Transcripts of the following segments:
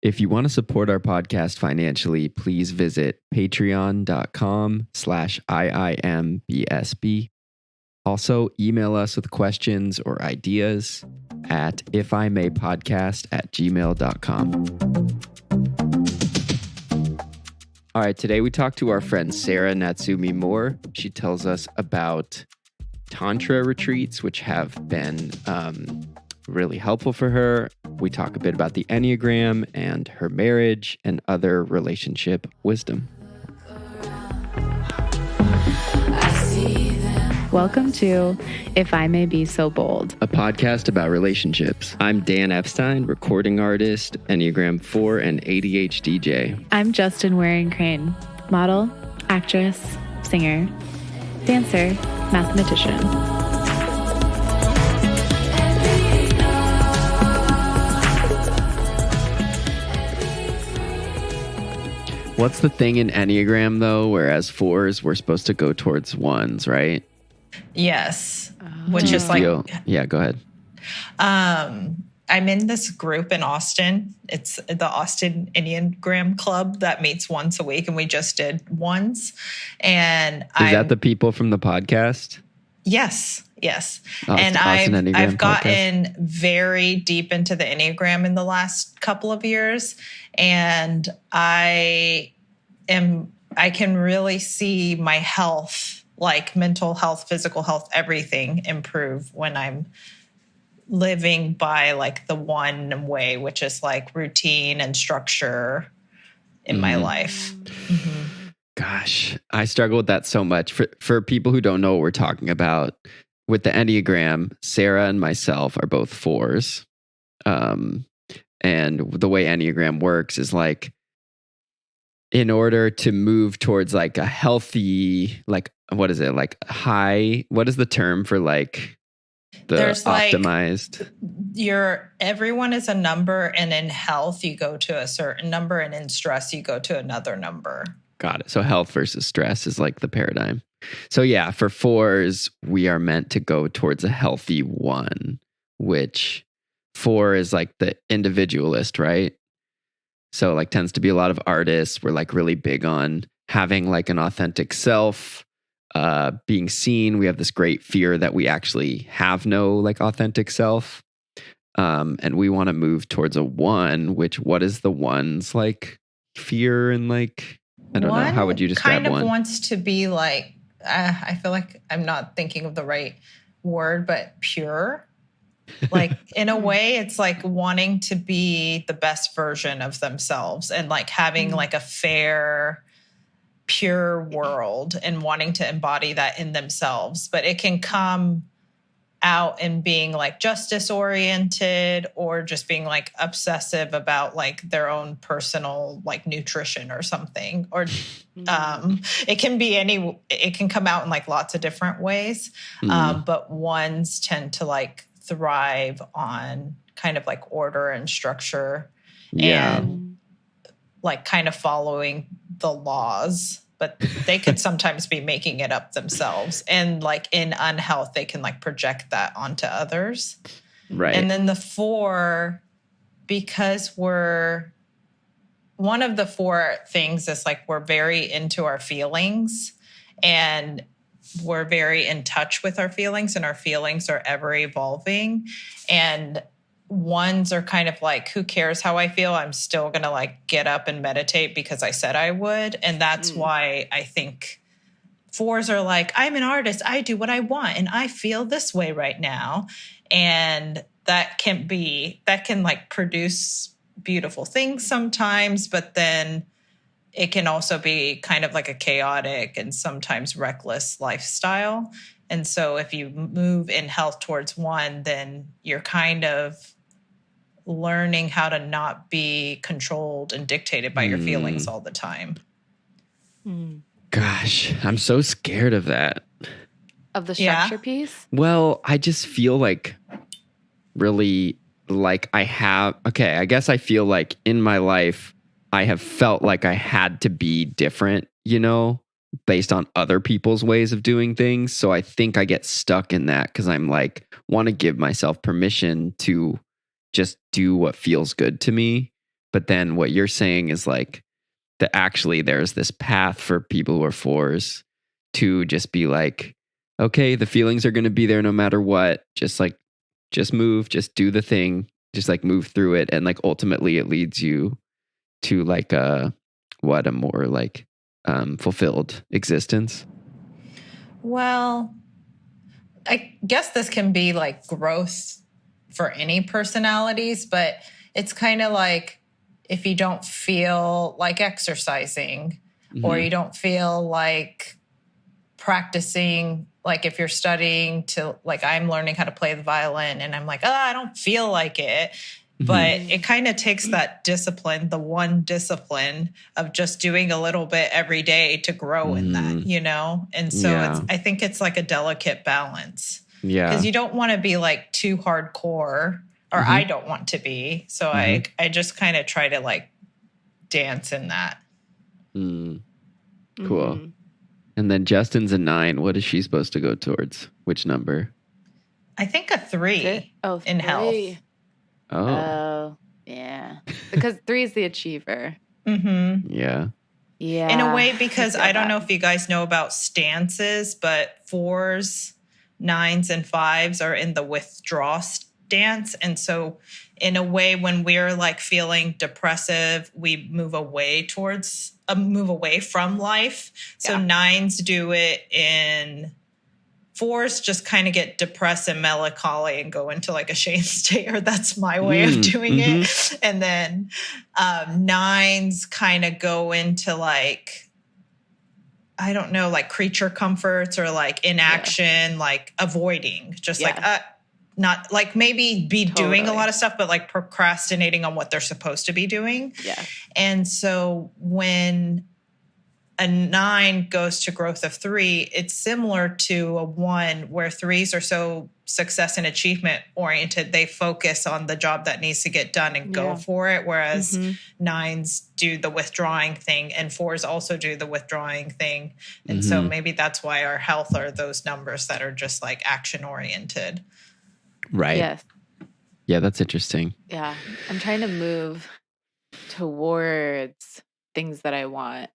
If you want to support our podcast financially, please visit patreon.com/IIMBSB. Also, email us with questions or ideas at imaypodcast@gmail.com. All right, today we talked to our friend Sarah Natsumi Moore. She tells us about Tantra retreats, which have been really helpful for her. We talk a bit about the enneagram and her marriage and other relationship wisdom. Welcome to If I May Be So Bold, a podcast about relationships. I'm Dan Epstein, recording artist, Enneagram 4, and ADHDJ. I'm Justin Waring Crane, model, actress, singer, dancer, mathematician. What's the thing in Enneagram, though, whereas 4s, we're supposed to go towards 1s, right? Yes. Which is like... Yeah, go ahead. I'm in this group in Austin. It's the Austin Enneagram Club that meets once a week, and we just did once. And Is that the people from the podcast? Yes. And I've gotten very deep into the Enneagram in the last couple of years, and I can really see my health, like mental health, physical health, everything improve when I'm living by like the one way, which is like routine and structure in my life. Mm-hmm. Gosh, I struggle with that so much. For people who don't know what we're talking about, with the Enneagram, Sarah and myself are both 4s. And the way Enneagram works is like, in order to move towards like a healthy, like, what is it? Like high, what is the term for like the There's optimized? Everyone is a number, and in health, you go to a certain number, and in stress, you go to another number. Got it. So health versus stress is like the paradigm. So yeah, for 4s, we are meant to go towards a healthy 1, which 4 is like the individualist, right? So like tends to be a lot of artists. We're like really big on having like an authentic self, being seen. We have this great fear that we actually have no like authentic self. And we want to move towards a 1, which what is the 1's like fear and like, I don't know. How would you describe 1? Kind of wants to be like, I feel like I'm not thinking of the right word, but pure. Like in a way, it's like wanting to be the best version of themselves and like having like a fair, pure world and wanting to embody that in themselves. But it can come out in being like justice oriented or just being like obsessive about like their own personal like nutrition or something, or it can come out in like lots of different ways. But 1s tend to like thrive on kind of like order and structure and like kind of following the laws. But they could sometimes be making it up themselves. And like in unhealth, they can like project that onto others. Right. And then the 4, because one of the 4 things is like we're very into our feelings and we're very in touch with our feelings, and our feelings are ever evolving. And 1s are kind of like, who cares how I feel? I'm still going to like get up and meditate because I said I would. And that's why I think 4s are like, I'm an artist. I do what I want. And I feel this way right now. And that can like produce beautiful things sometimes, but then it can also be kind of like a chaotic and sometimes reckless lifestyle. And so if you move in health towards 1, then you're kind of learning how to not be controlled and dictated by your feelings all the time. Gosh, I'm so scared of that. Of the structure piece? Well, I just feel like really like I guess I feel like in my life, I have felt like I had to be different, you know, based on other people's ways of doing things. So I think I get stuck in that because I'm like, want to give myself permission to just do what feels good to me. But then what you're saying is like that actually there's this path for people who are fours to just be like, okay, the feelings are going to be there no matter what. Just move, just do the thing, just like move through it. And like ultimately it leads you to like a more like fulfilled existence. Well, I guess this can be like growth for any personalities, but it's kind of like if you don't feel like exercising or you don't feel like practicing, like if you're studying to, like I'm learning how to play the violin and I'm like, oh, I don't feel like it. But it kind of takes that discipline, the one discipline of just doing a little bit every day to grow in that, you know? And so I think it's like a delicate balance. Yeah. Because you don't want to be like too hardcore, or I don't want to be. So I just kind of try to like dance in that. Cool. And then Justin's a 9. What is she supposed to go towards? Which number? I think a 3 in health. Oh, yeah. Because 3 is the achiever. Yeah. Yeah. In a way, because I don't know if you guys know about stances, but 4s, 9s, and 5s are in the withdraw stance. And so in a way, when we're like feeling depressive, we move away from life. So 9s do it in 4s just kind of get depressed and melancholy and go into like a shame state, or that's my way of doing it. And then 9s kind of go into like, I don't know, like creature comforts or like inaction, like avoiding, just like not like maybe be doing a lot of stuff, but like procrastinating on what they're supposed to be doing. Yeah. And so when a 9 goes to growth of 3, it's similar to a 1 where 3s are so success and achievement oriented. They focus on the job that needs to get done and go for it. Whereas 9s do the withdrawing thing and 4s also do the withdrawing thing. And so maybe that's why our health are those numbers that are just like action oriented. Right. Yes. Yeah, that's interesting. Yeah. I'm trying to move towards things that I want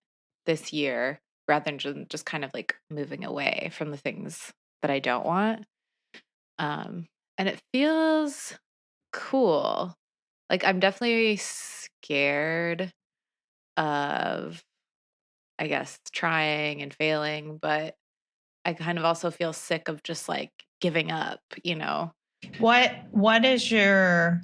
this year rather than just kind of like moving away from the things that I don't want. And it feels cool. Like I'm definitely scared of, I guess, trying and failing, but I kind of also feel sick of just like giving up, you know? What is your,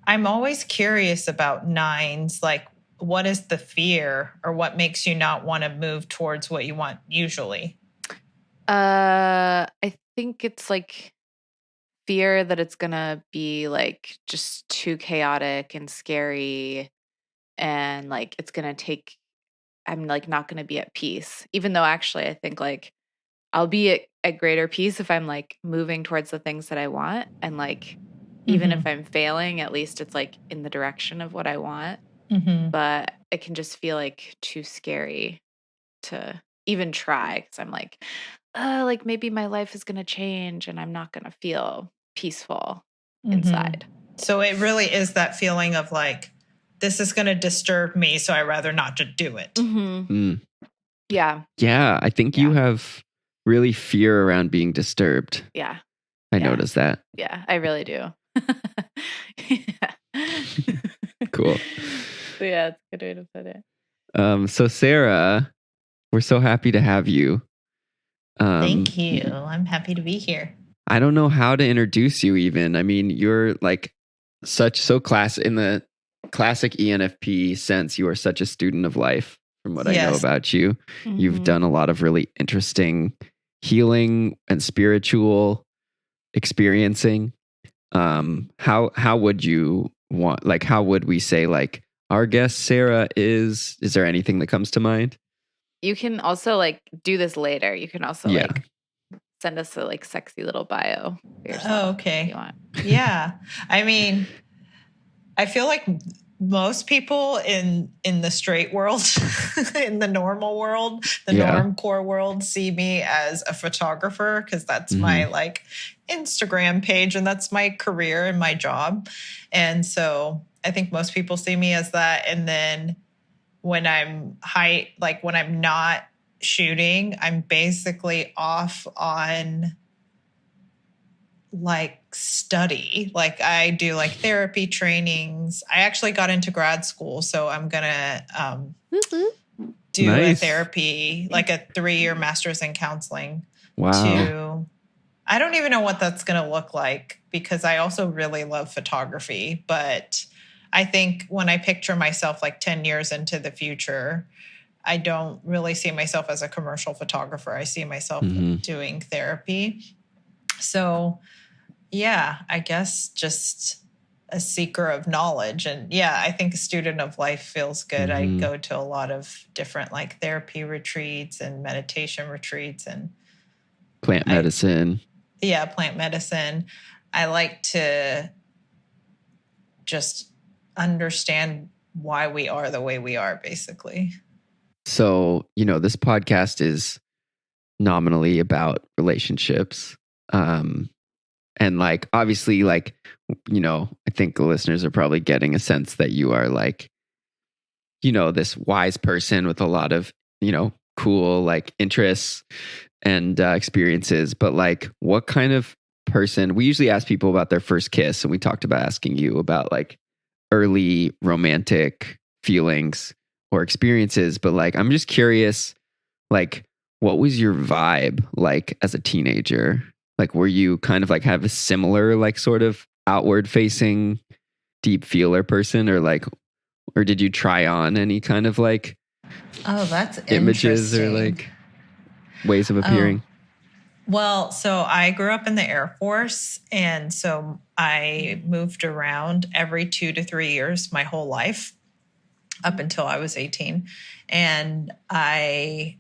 I'm always curious about 9s, like what is the fear or what makes you not want to move towards what you want usually? I think it's like fear that it's gonna be like just too chaotic and scary, and like it's gonna take, I'm like not gonna be at peace, even though actually I think like I'll be at greater peace if I'm like moving towards the things that I want, and like even if I'm failing, at least it's like in the direction of what I want. But it can just feel like too scary to even try, because I'm like maybe my life is gonna change and I'm not gonna feel peaceful inside. So it really is that feeling of like, this is going to disturb me, so I'd rather not to do it. Yeah. Yeah, I think you have really fear around being disturbed. Yeah. I noticed that. Yeah, I really do. Cool. So yeah, it's a good way to put it. So Sarah, we're so happy to have you. Thank you. I'm happy to be here. I don't know how to introduce you even. I mean, you're like so class in the classic ENFP sense. You are such a student of life from what I know about you. You've done a lot of really interesting healing and spiritual experiencing. How would you want, like, how would we say like our guest Sarah is there anything that comes to mind? You can also like do this later. You can also like send us a like sexy little bio for yourself. Oh, okay. If you want. Yeah. I mean, I feel like most people in the straight world, in the normal world, the norm core world, see me as a photographer because that's my like Instagram page and that's my career and my job. And so I think most people see me as that. And then when I'm when I'm not shooting, I'm basically off on like study. Like I do like therapy trainings. I actually got into grad school, so I'm gonna do a therapy, like a 3-year master's in counseling. Wow. I don't even know what that's gonna look like, because I also really love photography. But I think when I picture myself like 10 years into the future, I don't really see myself as a commercial photographer. I see myself doing therapy. So yeah, I guess just a seeker of knowledge. And yeah, I think a student of life feels good. I go to a lot of different like therapy retreats and meditation retreats and plant medicine. Plant medicine. I like to just understand why we are the way we are, basically. So, this podcast is nominally about relationships. And like, obviously, like, I think the listeners are probably getting a sense that you are like, this wise person with a lot of, cool like interests and experiences. But like, what kind of person? We usually ask people about their first kiss, and we talked about asking you about like early romantic feelings or experiences. But like, I'm just curious, like, what was your vibe like as a teenager? Like, were you kind of like have a similar, like, sort of outward facing deep feeler person, or did you try on any kind of like, that's images or like ways of appearing? Well, so I grew up in the Air Force, and so I moved around every 2 to 3 years my whole life up until I was 18. And I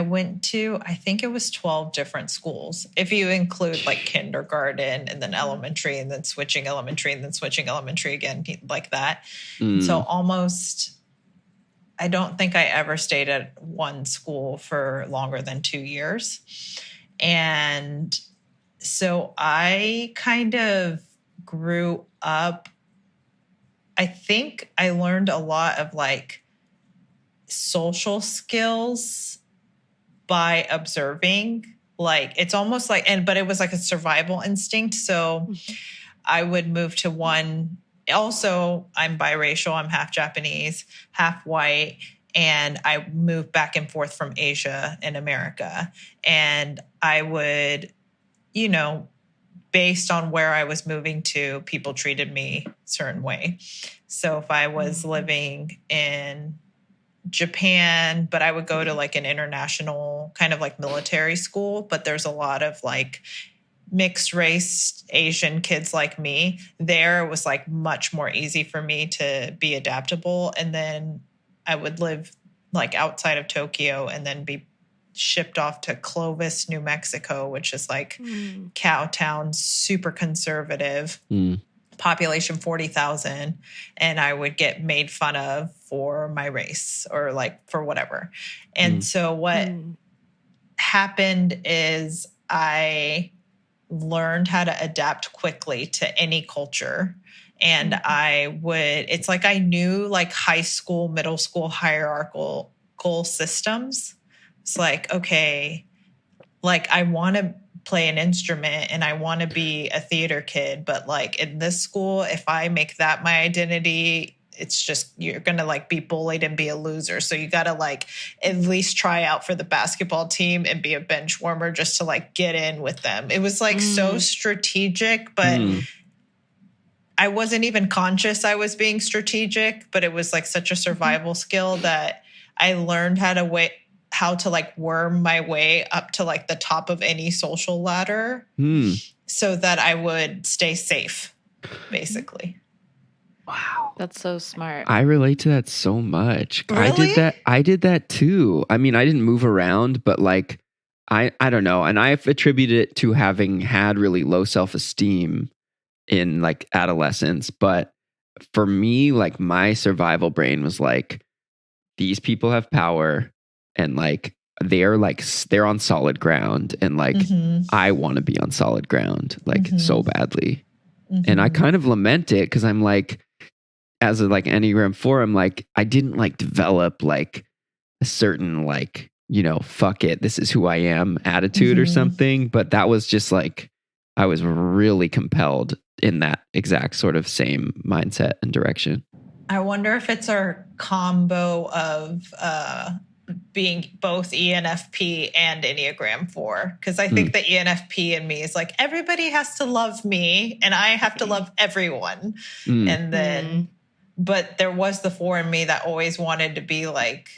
went to, I think it was 12 different schools, if you include like kindergarten and then elementary and then switching elementary and then switching elementary again, like that. So I don't think I ever stayed at one school for longer than 2 years. And so I kind of grew up, I think I learned a lot of like social skills by observing. Like it's almost like, but it was like a survival instinct. So I would move to one. Also, I'm biracial. I'm half Japanese, half white. And I moved back and forth from Asia and America. And I would, based on where I was moving to, people treated me a certain way. So if I was living in Japan, but I would go to like an international kind of like military school, but there's a lot of like mixed race Asian kids like me. There it was like much more easy for me to be adaptable. And then I would live like outside of Tokyo and then be shipped off to Clovis, New Mexico, which is like cow town, super conservative, population 40,000. And I would get made fun of for my race or like for whatever. And so what happened is I learned how to adapt quickly to any culture. And it's like I knew like high school, middle school hierarchical systems. It's like, okay, like I want to play an instrument and I want to be a theater kid, but like in this school, if I make that my identity, it's just, you're going to like be bullied and be a loser. So you got to like at least try out for the basketball team and be a bench warmer just to like get in with them. It was like so strategic, but I wasn't even conscious I was being strategic, but it was like such a survival skill that I learned how to like worm my way up to like the top of any social ladder so that I would stay safe, basically. Wow. That's so smart. I relate to that so much. Really? I did that too. I mean, I didn't move around, but like, I don't know. And I've attributed it to having had really low self-esteem in like adolescence. But for me, like my survival brain was like, these people have power and like, they're on solid ground. And like, I want to be on solid ground, like so badly. And I kind of lament it because I'm like, as a like Enneagram 4, I'm like, I didn't like develop like a certain like, fuck it, this is who I am attitude or something. But that was just like, I was really compelled in that exact sort of same mindset and direction. I wonder if it's our combo of being both ENFP and Enneagram 4. Because I think the ENFP in me is like, everybody has to love me and I have to love everyone. And then, but there was the 4 in me that always wanted to be like,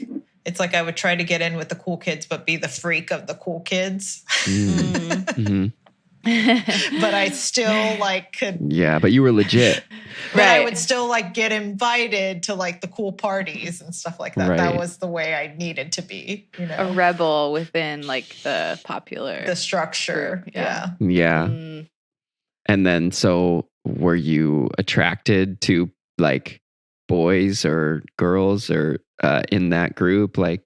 it's like I would try to get in with the cool kids, but be the freak of the cool kids. But I still like could. Yeah, but you were legit. But I would still like get invited to like the cool parties and stuff like that. Right. That was the way I needed to be, a rebel within like the structure. Group. Yeah. And then, so were you attracted to like boys or girls or in that group? Like,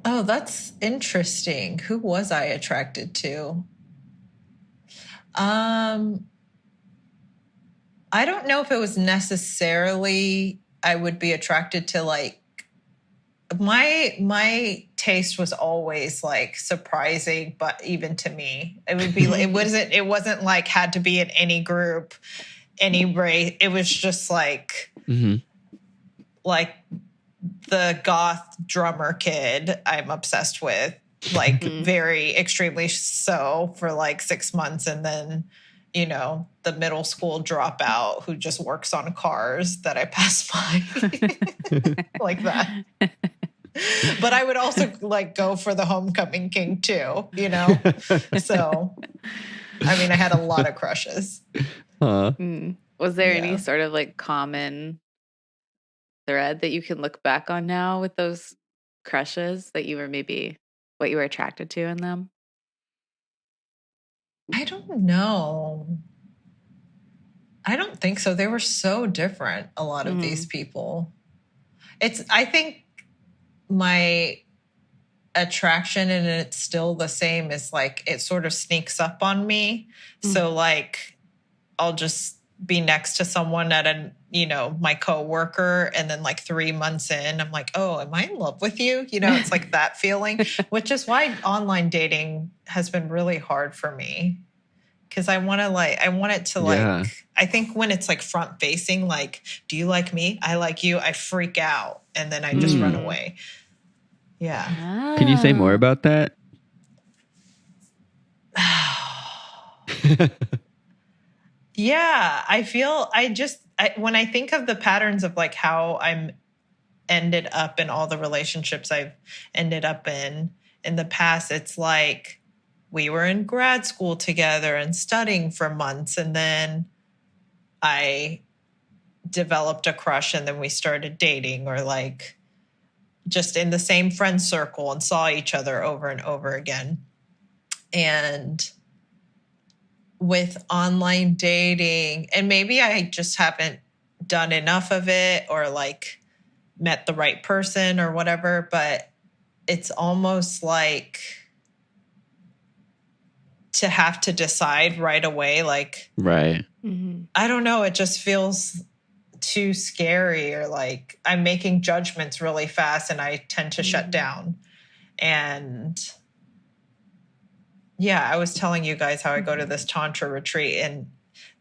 oh, that's interesting. Who was I attracted to? I don't know if it was necessarily I would be attracted to like my taste was always like surprising, but even to me, it would be it wasn't like had to be in any group, any race. It was just like like the goth drummer kid I'm obsessed with, like very extremely so for like 6 months, and then the middle school dropout who just works on cars that I pass by like that. But I would also like go for the homecoming king too, So, I mean, I had a lot of crushes. Was there any sort of like common thread that you can look back on now with those crushes that you were maybe what you were attracted to in them? I don't know. I don't think so. They were so different, a lot of these people. I think my attraction, and it's still the same, is like it sort of sneaks up on me. So like I'll just be next to someone at my coworker, and then like 3 months in, I'm like, oh, am I in love with you? It's like that feeling, which is why online dating has been really hard for me. Because I want it to like, I think when it's like front facing, like, do you like me? I like you. I freak out. And then I just run away. Yeah. Can you say more about that? Yeah. When I think of the patterns of like how I'm ended up in all the relationships I've ended up in the past, it's like, we were in grad school together and studying for months. And then I developed a crush, and then we started dating, or like just in the same friend circle and saw each other over and over again. And with online dating, and maybe I just haven't done enough of it or like met the right person or whatever, but it's almost like to have to decide right away, like, right. I don't know, it just feels too scary, or like I'm making judgments really fast and I tend to shut down. And I was telling you guys how I go to this Tantra retreat, and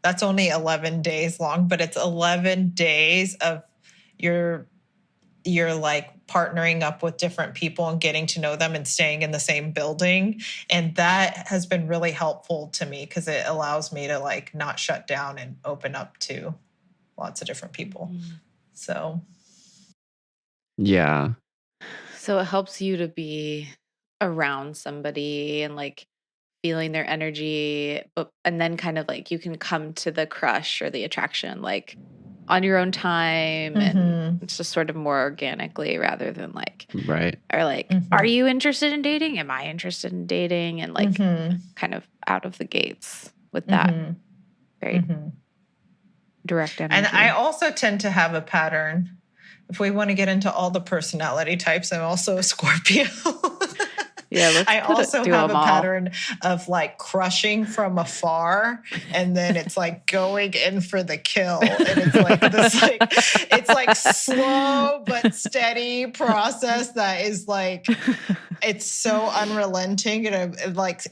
that's only 11 days long, but it's 11 days of you're like partnering up with different people and getting to know them and staying in the same building. And that has been really helpful to me because it allows me to like not shut down and open up to lots of different people. So. Yeah. So it helps you to be around somebody and like feeling their energy, and then kind of like you can come to the crush or the attraction like on your own time, and it's just sort of more organically rather than like, right. Or like, are you interested in dating? Am I interested in dating? And like kind of out of the gates with that very direct energy. And I also tend to have a pattern. If we want to get into all the personality types, I'm also a Scorpio. Yeah, let's I also do have a them all. pattern of like crushing from afar, and then it's like going in for the kill, and it's like this like it's like slow but steady process that is like it's so unrelenting, and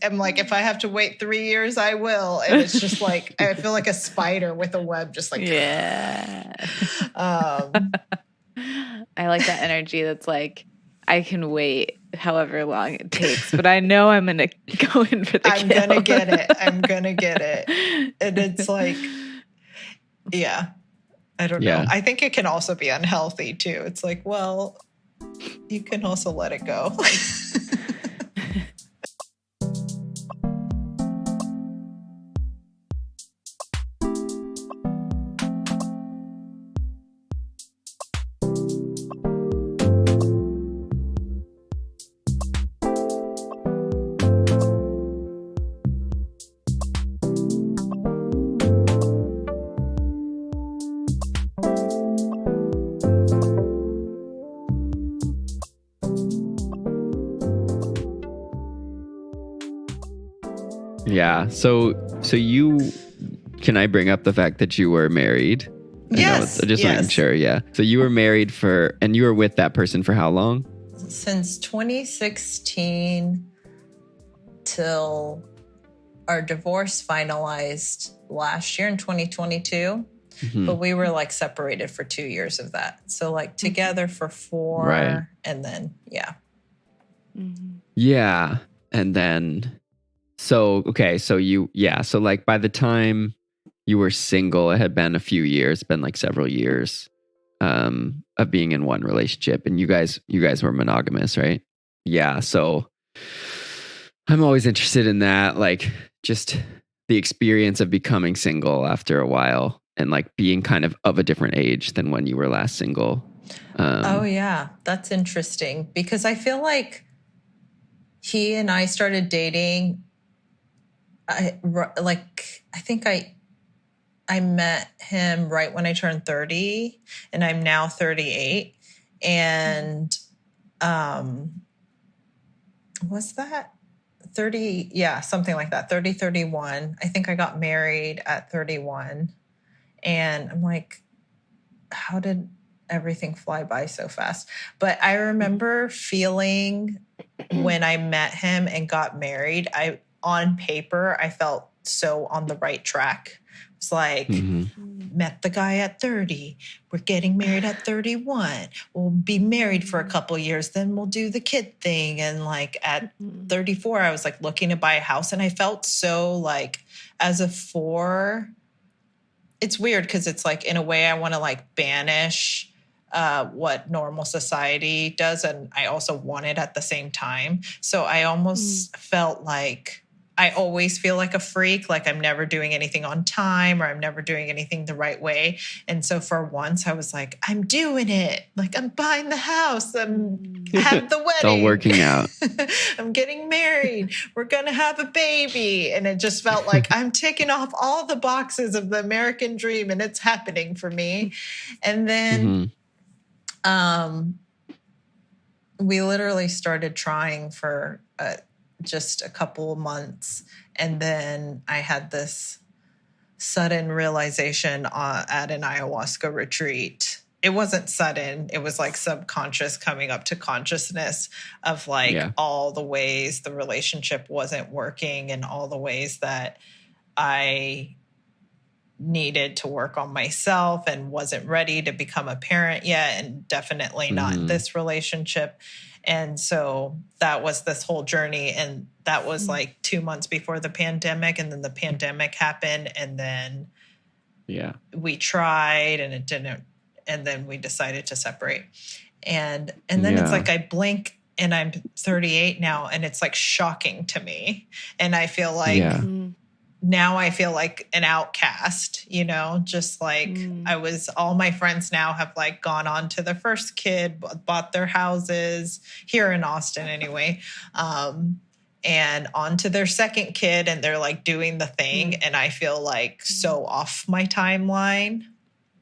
I'm like if I have to wait 3 years, I will, and it's just like I feel like a spider with a web, just like Yeah. um, I like that energy that's like, I can wait however long it takes, but I know I'm going to go in for the I'm kill. gonna get it. I'm gonna get it. And it's like, yeah, I don't know. Yeah. I think it can also be unhealthy too. It's like, well, you can also let it go. Yeah. So you, can I bring up the fact that you were married? Yes. Just making sure. Yeah. So you were married and you were with that person for how long? Since 2016 till our divorce finalized last year in 2022. Mhm. But we were like separated for 2 years of that. So like together for 4. Right. And then, yeah. Mhm. Yeah. And then, so like by the time you were single, it had been a few years, been like several years of being in one relationship, and you guys were monogamous, right? Yeah. So I'm always interested in that, like just the experience of becoming single after a while and like being kind of a different age than when you were last single. Oh yeah, that's interesting because I feel like he and I started dating. I think I met him right when I turned 30, and I'm now 38. And was that 30? Yeah, something like that. 30, 31. I think I got married at 31. And I'm like, how did everything fly by so fast? But I remember feeling when I met him and got married, on paper, I felt so on the right track. It's like, met the guy at 30. We're getting married at 31. We'll be married for a couple years. Then we'll do the kid thing. And like at 34, I was like looking to buy a house. And I felt so like as a 4, it's weird because it's like in a way I want to like banish what normal society does. And I also want it at the same time. So I almost felt like I always feel like a freak, like I'm never doing anything on time or I'm never doing anything the right way. And so for once I was like, I'm doing it. Like I'm buying the house. I'm have the wedding. It's all working out. I'm getting married. We're going to have a baby. And it just felt like I'm ticking off all the boxes of the American dream and it's happening for me. And then we literally started trying for just a couple of months. And then I had this sudden realization at an ayahuasca retreat. It wasn't sudden. It was like subconscious coming up to consciousness of like all the ways the relationship wasn't working and all the ways that I needed to work on myself and wasn't ready to become a parent yet, and definitely not in this relationship. And so that was this whole journey. And that was like 2 months before the pandemic. And then the pandemic happened. And then we tried and it didn't. And then we decided to separate. And then it's like I blink and I'm 38 now. And it's like shocking to me. And I feel like now I feel like an outcast, you know, just like all my friends now have like gone on to their first kid, bought their houses here in Austin anyway, and on to their second kid, and they're like doing the thing. And I feel like so off my timeline.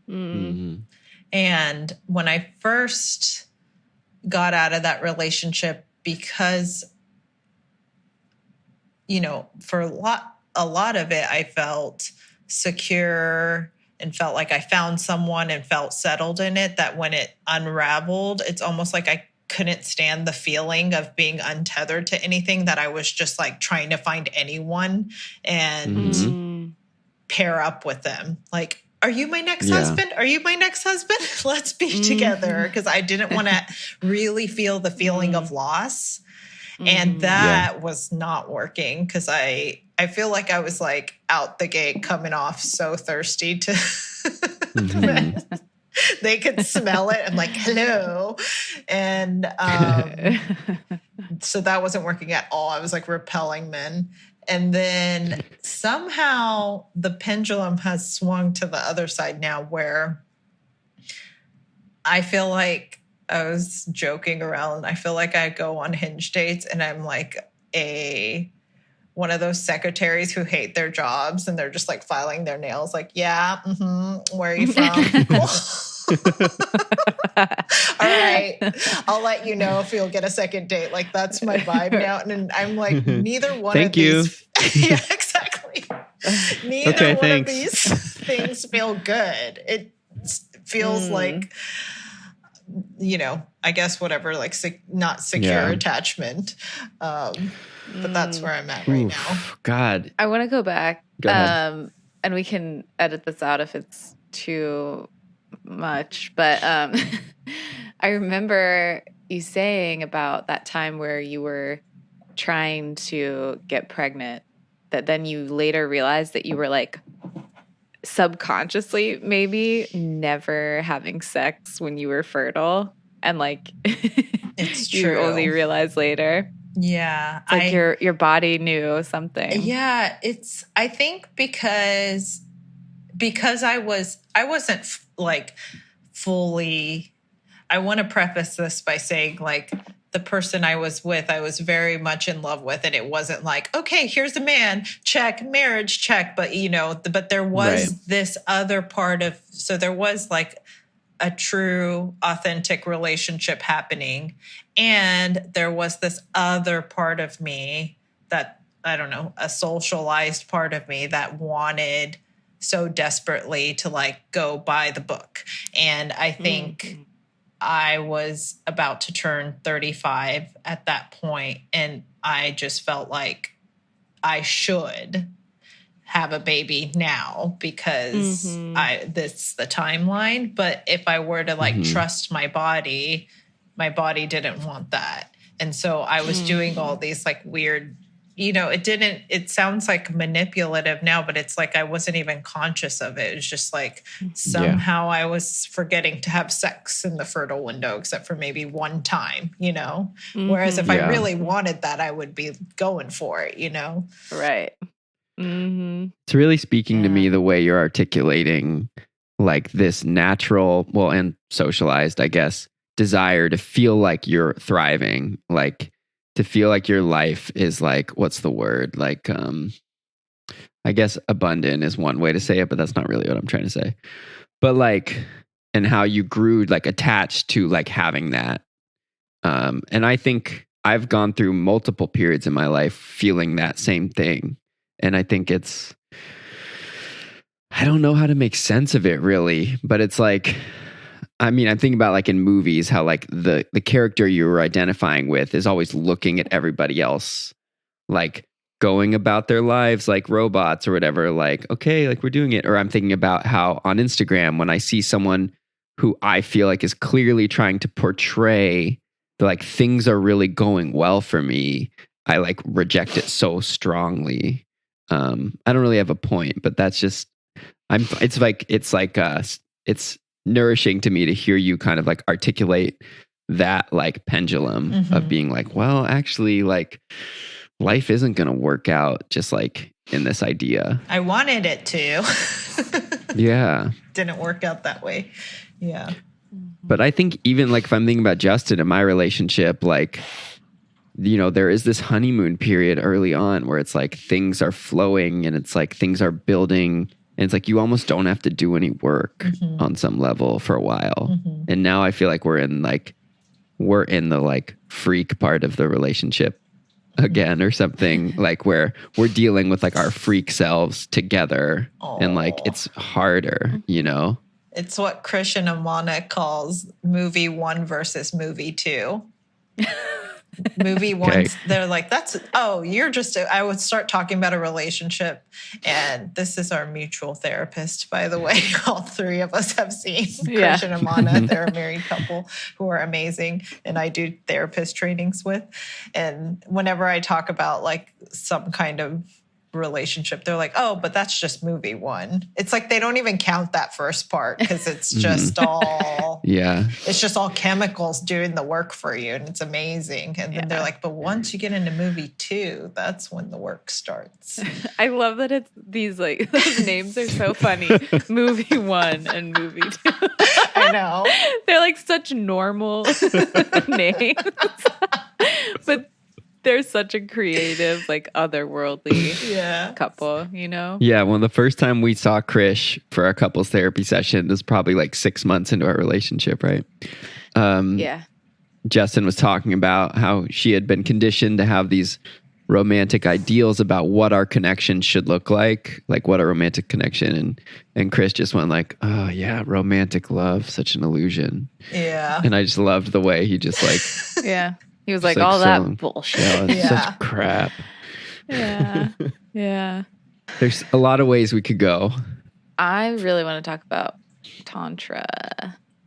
And when I first got out of that relationship, because for a lot of it, I felt secure and felt like I found someone and felt settled in it, that when it unraveled, it's almost like I couldn't stand the feeling of being untethered to anything, that I was just like trying to find anyone and pair up with them. Like, are you my next husband? Are you my next husband? Let's be together. Because I didn't want to really feel the feeling of loss. And that was not working, because I feel like I was like out the gate coming off so thirsty to they could smell it. I'm like, hello. And so that wasn't working at all. I was like repelling men. And then somehow the pendulum has swung to the other side now, where I feel like, I was joking around, I feel like I go on Hinge dates and I'm like one of those secretaries who hate their jobs and they're just like filing their nails, like, yeah, where are you from? All right, I'll let you know if you'll get a second date. Like, that's my vibe now. And I'm like, neither one of these. Yeah, exactly. Neither one of these things feel good. It feels like, I guess whatever, like not secure attachment. But that's where I'm at right now. God. I want to go back. Go ahead. And we can edit this out if it's too much. But I remember you saying about that time where you were trying to get pregnant, that then you later realized that you were like subconsciously maybe never having sex when you were fertile, and like it's you true. only realized later. Yeah, it's like your body knew something. Yeah, I think because I wasn't like fully. I want to preface this by saying, like, the person I was with, I was very much in love with, and it wasn't like, okay, here's a man, check, marriage, check. But, but there was this other part of, so there was like a true, authentic relationship happening. And there was this other part of me that, I don't know, a socialized part of me that wanted so desperately to like go by the book. And I think I was about to turn 35 at that point, and I just felt like I should have a baby now because this is the timeline. But if I were to like trust my body didn't want that. And so I was doing all these like weird, it sounds like manipulative now, but it's like I wasn't even conscious of it. It was just like somehow I was forgetting to have sex in the fertile window, except for maybe one time, Whereas if I really wanted that, I would be going for it, Right. It's really speaking to me the way you're articulating like this natural, well, and socialized, I guess, desire to feel like you're thriving, like to feel like your life is like, what's the word? Like, I guess abundant is one way to say it, but that's not really what I'm trying to say. But like, and how you grew like attached to like having that. And I think I've gone through multiple periods in my life feeling that same thing. And I think I don't know how to make sense of it really, but it's like, I mean, I'm thinking about like in movies, how like the character you were identifying with is always looking at everybody else, like going about their lives like robots or whatever, like, okay, like we're doing it. Or I'm thinking about how on Instagram, when I see someone who I feel like is clearly trying to portray that like things are really going well for me, I like reject it so strongly. I don't really have a point, but that's just, it's nourishing to me to hear you kind of like articulate that like pendulum of being like, well, actually like life isn't going to work out just like in this idea. I wanted it to. Yeah. Didn't work out that way. Yeah. But I think even like if I'm thinking about Justin and my relationship, like, there is this honeymoon period early on where it's like things are flowing and it's like things are building. And it's like you almost don't have to do any work on some level for a while. And now I feel like we're in the like freak part of the relationship again or something, like where we're dealing with like our freak selves together. And like it's harder, you know? It's what Krish and Amana calls movie 1 versus movie 2. Movie 1, they're like, I would start talking about a relationship. And this is our mutual therapist, by the way. All 3 of us have seen Krish and Amana. They're a married couple who are amazing. And I do therapist trainings with. And whenever I talk about like some kind of relationship, they're like, oh, but that's just movie 1. It's like they don't even count that first part because it's just all it's just all chemicals doing the work for you, and it's amazing. And then they're like, but once you get into movie 2, that's when the work starts. I love that it's these like those names are so funny. Movie 1 and movie 2. I know. They're like such normal names. But they're such a creative, like otherworldly couple, you know? Yeah. Well, the first time we saw Krish for our couples therapy session was probably like 6 months into our relationship, right? Justin was talking about how she had been conditioned to have these romantic ideals about what our connection should look like what a romantic connection. And Krish just went like, oh yeah, romantic love, such an illusion. Yeah. And I just loved the way he just like... He was like, all that bullshit. Such crap. Yeah. Yeah. There's a lot of ways we could go. I really want to talk about Tantra.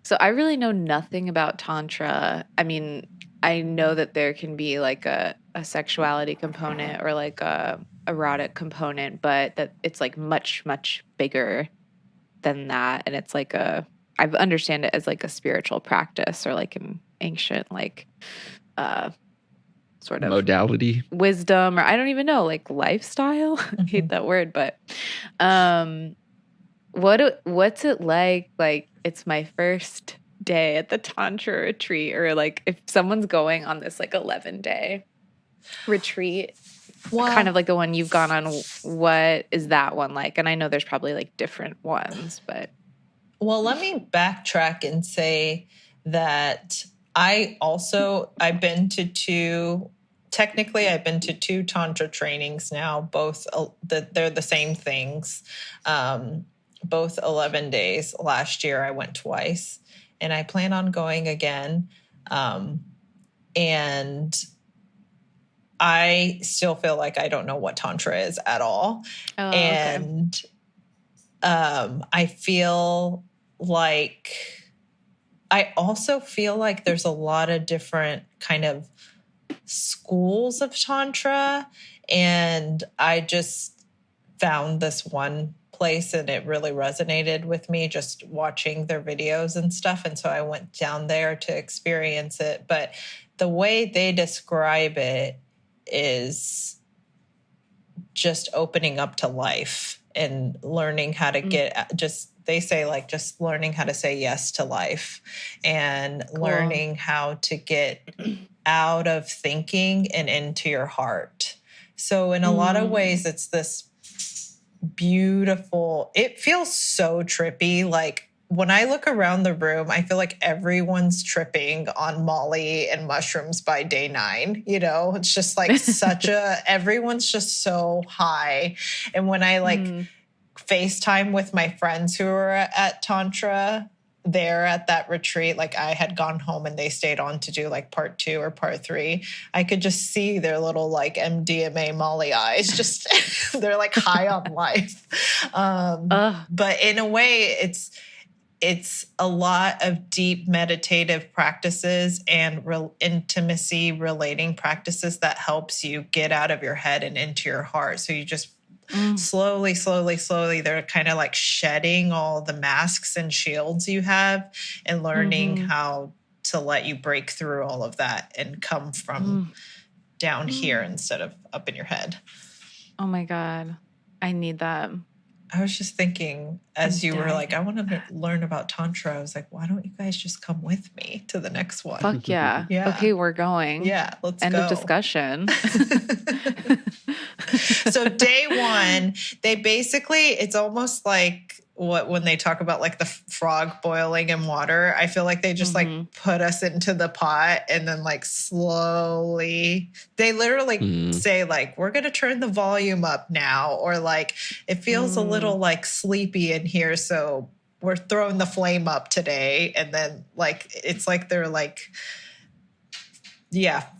So I really know nothing about Tantra. I mean, I know that there can be like a sexuality component or like a erotic component, but that it's like much, much bigger than that. And it's like I understand it as like a spiritual practice or like an ancient like sort of modality, wisdom, or I don't even know, like lifestyle. I hate that word, but what's it like? Like it's my first day at the Tantra retreat, or like if someone's going on this like 11-day retreat, kind of like the one you've gone on, what is that one like? And I know there's probably like different ones, but let me backtrack and say that I've been to 2 Tantra trainings now, both they're the same things, both 11 days. Last year I went twice, and I plan on going again. And I still feel like I don't know what Tantra is at all. Oh, and I feel like... I also feel like there's a lot of different kind of schools of Tantra, and I just found this one place and it really resonated with me just watching their videos and stuff. And so I went down there to experience it. But the way they describe it is just opening up to life and learning how to they say like just learning how to say yes to life and learning how to get out of thinking and into your heart. So in a lot of ways, it's this beautiful, it feels so trippy. Like when I look around the room, I feel like everyone's tripping on Molly and mushrooms by day 9. You know, it's just like everyone's just so high. And when I FaceTime with my friends who were at Tantra there at that retreat, like I had gone home and they stayed on to do like part 2 or part 3. I could just see their little like MDMA Molly eyes, just they're like high on life. But in a way, it's a lot of deep meditative practices and intimacy relating practices that helps you get out of your head and into your heart. So you just slowly, they're kind of like shedding all the masks and shields you have and learning how to let you break through all of that and come from down here instead of up in your head. Oh my God. I need that. I was just thinking as you were like, I want to learn about Tantra. I was like, why don't you guys just come with me to the next one? Fuck yeah. Okay, we're going. Yeah, let's End go. of discussion. So day 1, they basically, it's almost like when they talk about like the frog boiling in water, I feel like they just like put us into the pot and then like slowly, they literally say like, we're going to turn the volume up now, or like, it feels a little like sleepy in here. So we're throwing the flame up today. And then like, it's like, they're like,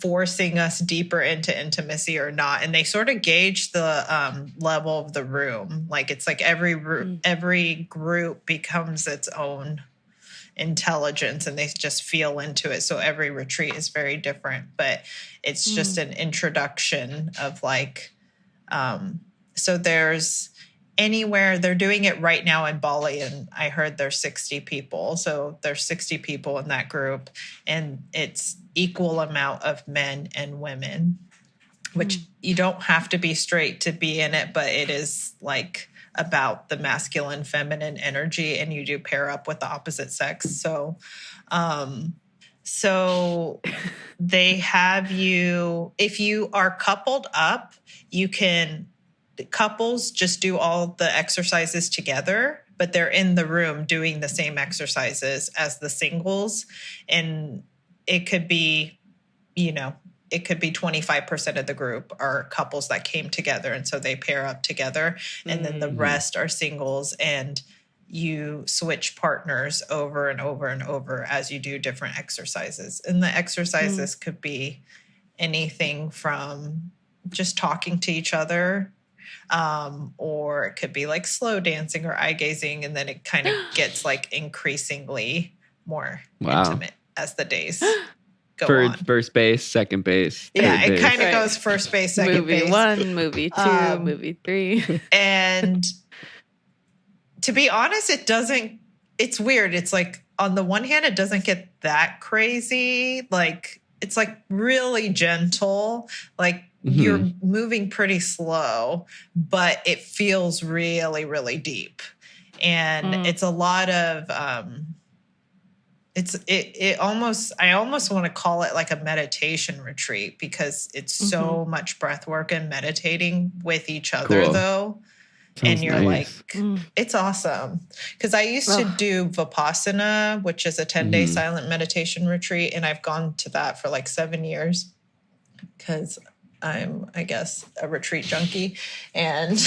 forcing us deeper into intimacy or not. And they sort of gauge the level of the room. Like it's like every group becomes its own intelligence and they just feel into it. So every retreat is very different, but it's just an introduction of like, so there's anywhere, they're doing it right now in Bali, and I heard there's 60 people. So there's 60 people in that group, and it's equal amount of men and women, which you don't have to be straight to be in it, but it is like about the masculine, feminine energy, and you do pair up with the opposite sex. So, so they have you, if you are coupled up, couples just do all the exercises together, but they're in the room doing the same exercises as the singles. And it could be, it could be 25% of the group are couples that came together. And so they pair up together, and then the rest are singles, and you switch partners over and over and over as you do different exercises. And the exercises could be anything from just talking to each other, or it could be like slow dancing or eye gazing. And then it kind of gets like increasingly more intimate as the days go on. First base, second base. Yeah, it base. kind of goes first base, second movie base. 1, movie 2, movie 3. And to be honest, it's weird. It's like, on the one hand, it doesn't get that crazy. Like, it's like really gentle. Like, you're moving pretty slow, but it feels really, really deep. And it's a lot of, I almost want to call it like a meditation retreat, because it's so much breath work and meditating with each other though. Sounds and you're nice. like, it's awesome. Because I used to do Vipassana, which is a 10-day silent meditation retreat. And I've gone to that for like 7 years because I'm, I guess, a retreat junkie. And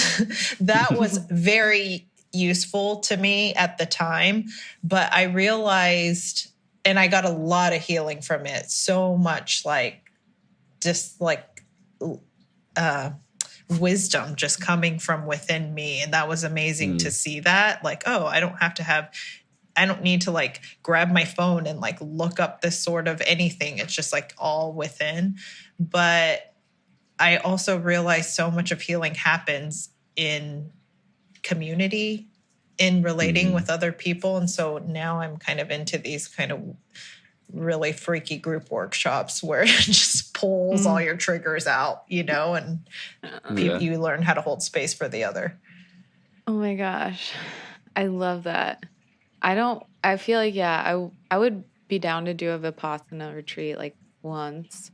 that was very useful to me at the time. But I realized, and I got a lot of healing from it. So much wisdom just coming from within me. And that was amazing to see that. Like, oh, I don't need to like grab my phone and like look up this sort of anything. It's just like all within. But I also realized so much of healing happens in community, in relating with other people. And so now I'm kind of into these kind of really freaky group workshops where it just pulls all your triggers out, and you learn how to hold space for the other. Oh my gosh. I love that. I feel like, I would be down to do a Vipassana retreat like once,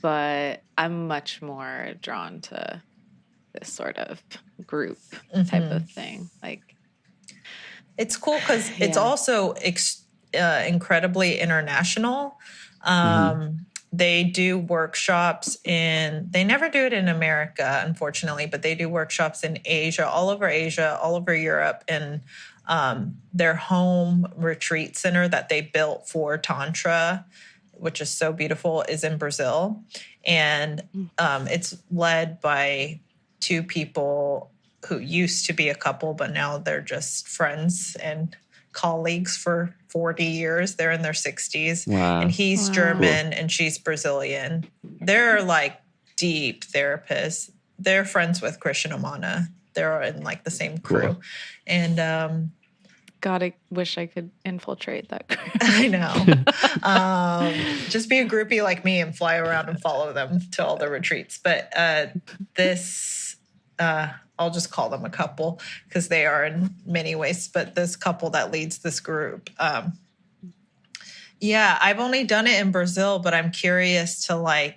but I'm much more drawn to this sort of group type of thing. Like, it's cool because it's also incredibly international. They do workshops they never do it in America, unfortunately, but they do workshops in Asia, all over Europe, and their home retreat center that they built for Tantra, which is so beautiful, is in Brazil. And it's led by two people who used to be a couple, but now they're just friends and colleagues for 40 years. They're in their 60s. Wow. And he's German and she's Brazilian. They're like deep therapists. They're friends with Krishnamana. They're in like the same crew. Cool. And God, I wish I could infiltrate that group. I know. Just be a groupie like me and fly around and follow them to all the retreats. But I'll just call them a couple because they are in many ways. But this couple that leads this group, I've only done it in Brazil, but I'm curious to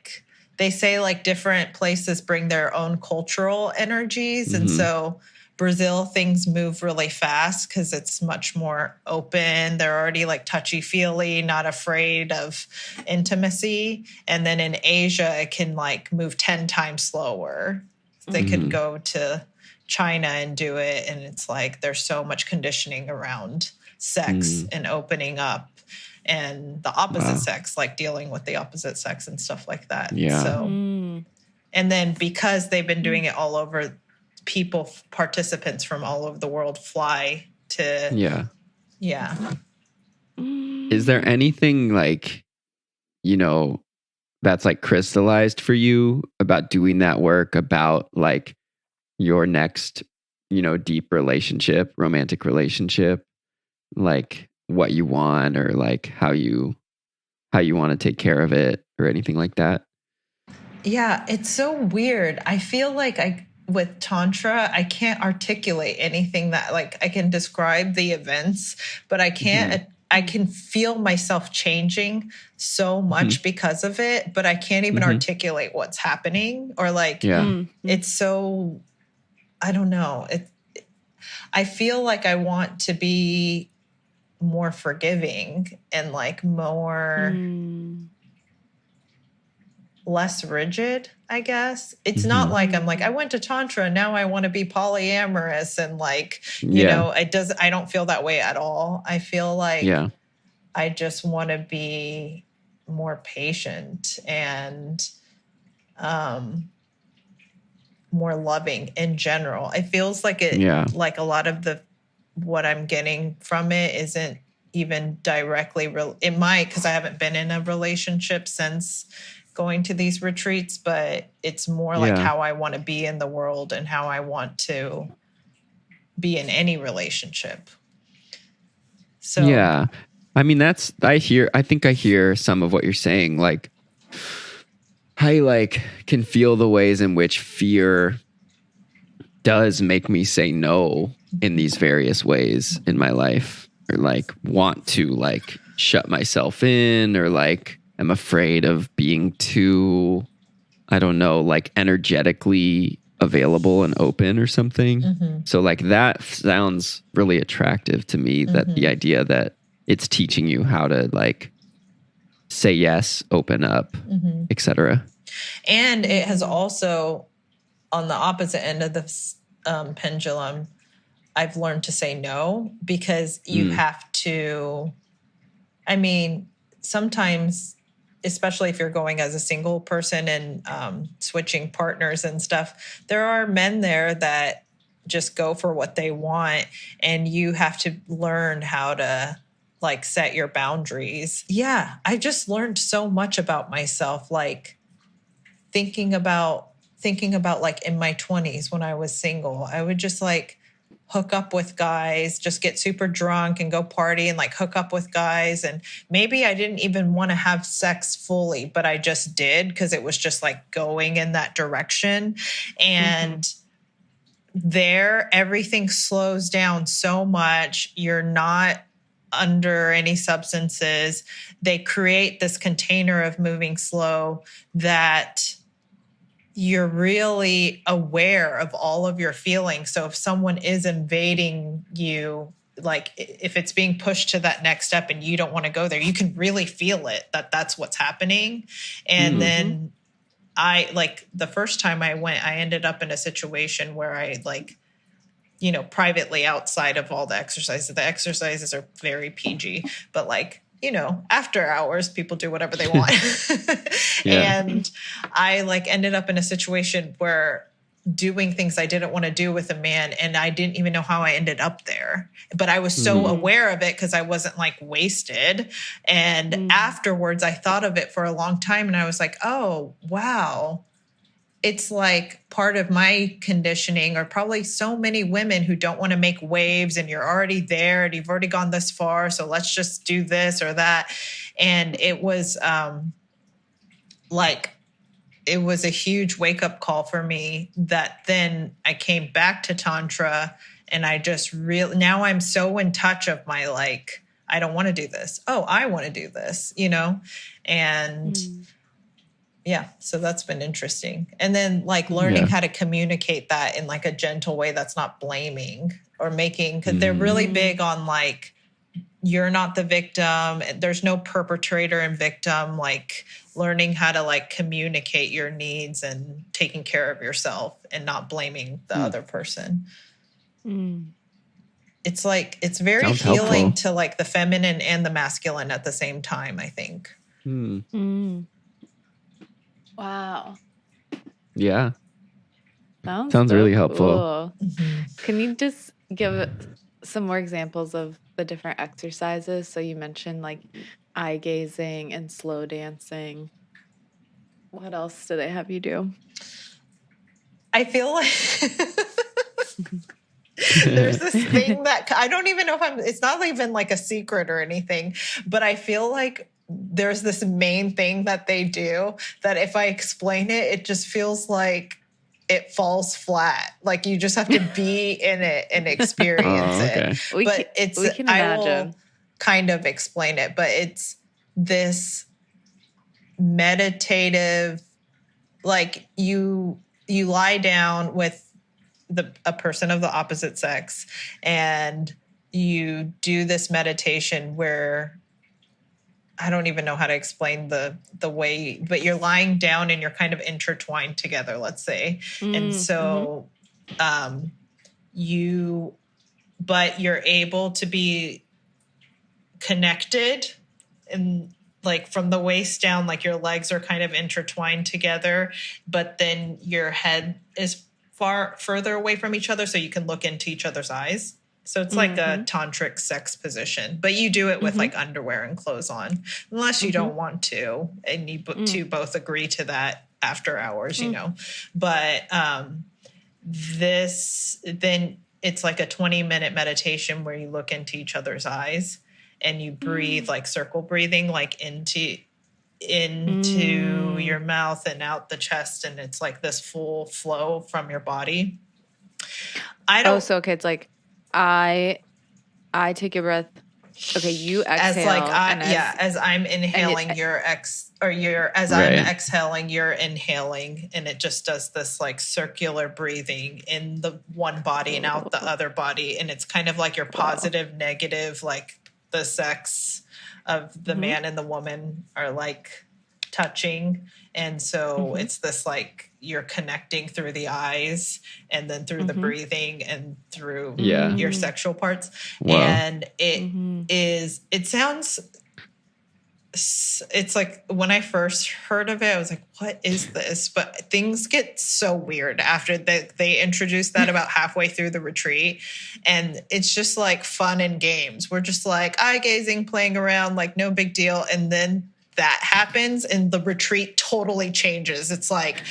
they say different places bring their own cultural energies. And so Brazil, things move really fast because it's much more open. They're already like touchy-feely, not afraid of intimacy. And then in Asia, it can like move 10 times slower. They could go to China and do it. And it's like there's so much conditioning around sex and opening up. And the opposite sex, like dealing with the opposite sex and stuff like that. Yeah. So, and then because they've been doing it all over, participants from all over the world fly to. Yeah. Yeah. Is there anything like, you know, that's like crystallized for you about doing that work, about like your next, you know, deep relationship, romantic relationship, like what you want or like how you want to take care of it or anything like that? Yeah, it's so weird. I feel like with Tantra, I can't articulate anything that like I can describe the events, but I can't, I can feel myself changing so much because of it, but I can't even articulate what's happening or like, it's so, I don't know. I feel like I want to be more forgiving and like more less rigid, I guess. It's not like I'm like, I went to Tantra, now I want to be polyamorous and like, you know, I don't feel that way at all. I feel like I just want to be more patient and more loving in general. It feels like like a lot of what I'm getting from it isn't even directly it might, because I haven't been in a relationship since going to these retreats, but it's more like how I want to be in the world and how I want to be in any relationship. So yeah, I mean, I think I hear some of what you're saying. Like I like can feel the ways in which fear does make me say no in these various ways in my life, or like want to like shut myself in, or like I'm afraid of being too, I don't know, like energetically available and open or something. So like that sounds really attractive to me, that the idea that it's teaching you how to like say yes, open up, etc. And it has also, on the opposite end of the pendulum, I've learned to say no, because you have to, I mean, sometimes, especially if you're going as a single person and switching partners and stuff, there are men there that just go for what they want, and you have to learn how to like set your boundaries. Yeah, I just learned so much about myself, like thinking about like in my 20s when I was single, I would just like hook up with guys, just get super drunk and go party and like hook up with guys. And maybe I didn't even want to have sex fully, but I just did because it was just like going in that direction. And there, everything slows down so much. You're not under any substances. They create this container of moving slow that you're really aware of all of your feelings. So if someone is invading you, like if it's being pushed to that next step and you don't want to go there, you can really feel it, that's what's happening. And then I, like the first time I went, I ended up in a situation where I like, you know, privately outside of all the exercises are very PG, but like, you know, after hours, people do whatever they want. And I like ended up in a situation where doing things I didn't want to do with a man, and I didn't even know how I ended up there. But I was so aware of it because I wasn't like wasted. And afterwards, I thought of it for a long time, and I was like, oh, wow. It's like part of my conditioning, or probably so many women who don't want to make waves, and you're already there and you've already gone this far. So let's just do this or that. And it was it was a huge wake up call for me, that then I came back to Tantra, and I just now I'm so in touch of my, like, I don't want to do this. Oh, I want to do this, you know? And Yeah. So that's been interesting. And then like learning how to communicate that in like a gentle way that's not blaming or making, because they're really big on like, you're not the victim. There's no perpetrator and victim, like learning how to like communicate your needs and taking care of yourself and not blaming the other person. It's like, it's very Sounds healing helpful. to like the feminine and the masculine at the same time, I think. Wow. Yeah. Sounds really so helpful. cool. Can you just give some more examples of the different exercises? So you mentioned like eye gazing and slow dancing. What else do they have you do? I feel like there's this thing that I don't even know if it's not even like a secret or anything, but I feel like there's this main thing that they do that if I explain it, it just feels like it falls flat. Like you just have to be in it and experience it. We can I imagine. will kind of explain it, but it's this meditative, like you lie down with a person of the opposite sex and you do this meditation where I don't even know how to explain the way, but you're lying down and you're kind of intertwined together, let's say. And so but you're able to be connected and like from the waist down, like your legs are kind of intertwined together, but then your head is further away from each other so you can look into each other's eyes. So it's like a tantric sex position, but you do it with like underwear and clothes on, unless you don't want to, and you two both agree to that after hours, you know. But then it's like a 20-minute meditation where you look into each other's eyes and you breathe like circle breathing, like into your mouth and out the chest, and it's like this full flow from your body. So okay, it's like I take your breath. Okay, you exhale. As I'm inhaling, I'm exhaling, you're inhaling, and it just does this like circular breathing in the one body and out the other body, and it's kind of like your positive, negative, like the sex of the man and the woman are like touching. And so it's this like you're connecting through the eyes and then through the breathing and through your sexual parts. Wow. And it's like when I first heard of it, I was like, what is this? But things get so weird after they introduced that about halfway through the retreat. And it's just like fun and games. We're just like eye gazing, playing around, like no big deal. And then that happens and the retreat totally changes. It's like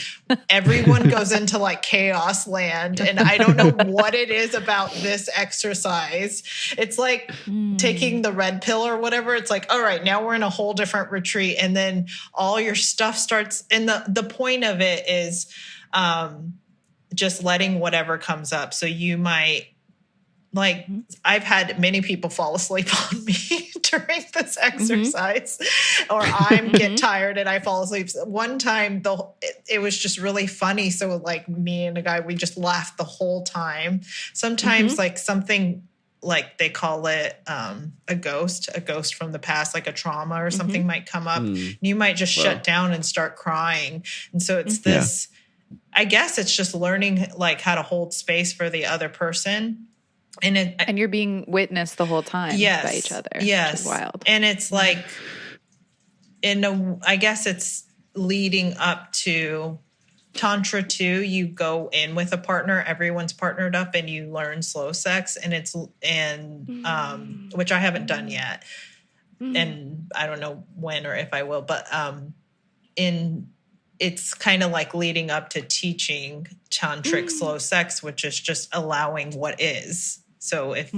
everyone goes into like chaos land, and I don't know what it is about this exercise. It's like taking the red pill or whatever. It's like, all right, now we're in a whole different retreat, and then all your stuff starts. And the point of it is just letting whatever comes up. So you might, like, I've had many people fall asleep on me during this exercise, or I'm get tired and I fall asleep. One time, it was just really funny. So, like, me and a guy, we just laughed the whole time. Sometimes, like, something, like, they call it a ghost from the past, like a trauma or something might come up. And you might just shut down and start crying. And so it's this, I guess it's just learning, like, how to hold space for the other person. And you're being witnessed the whole time by each other. Yes. Which is wild. And it's like, I guess it's leading up to Tantra too. You go in with a partner, everyone's partnered up, and you learn slow sex. And which I haven't done yet. And I don't know when or if I will, but it's kind of like leading up to teaching tantric slow sex, which is just allowing what is. So if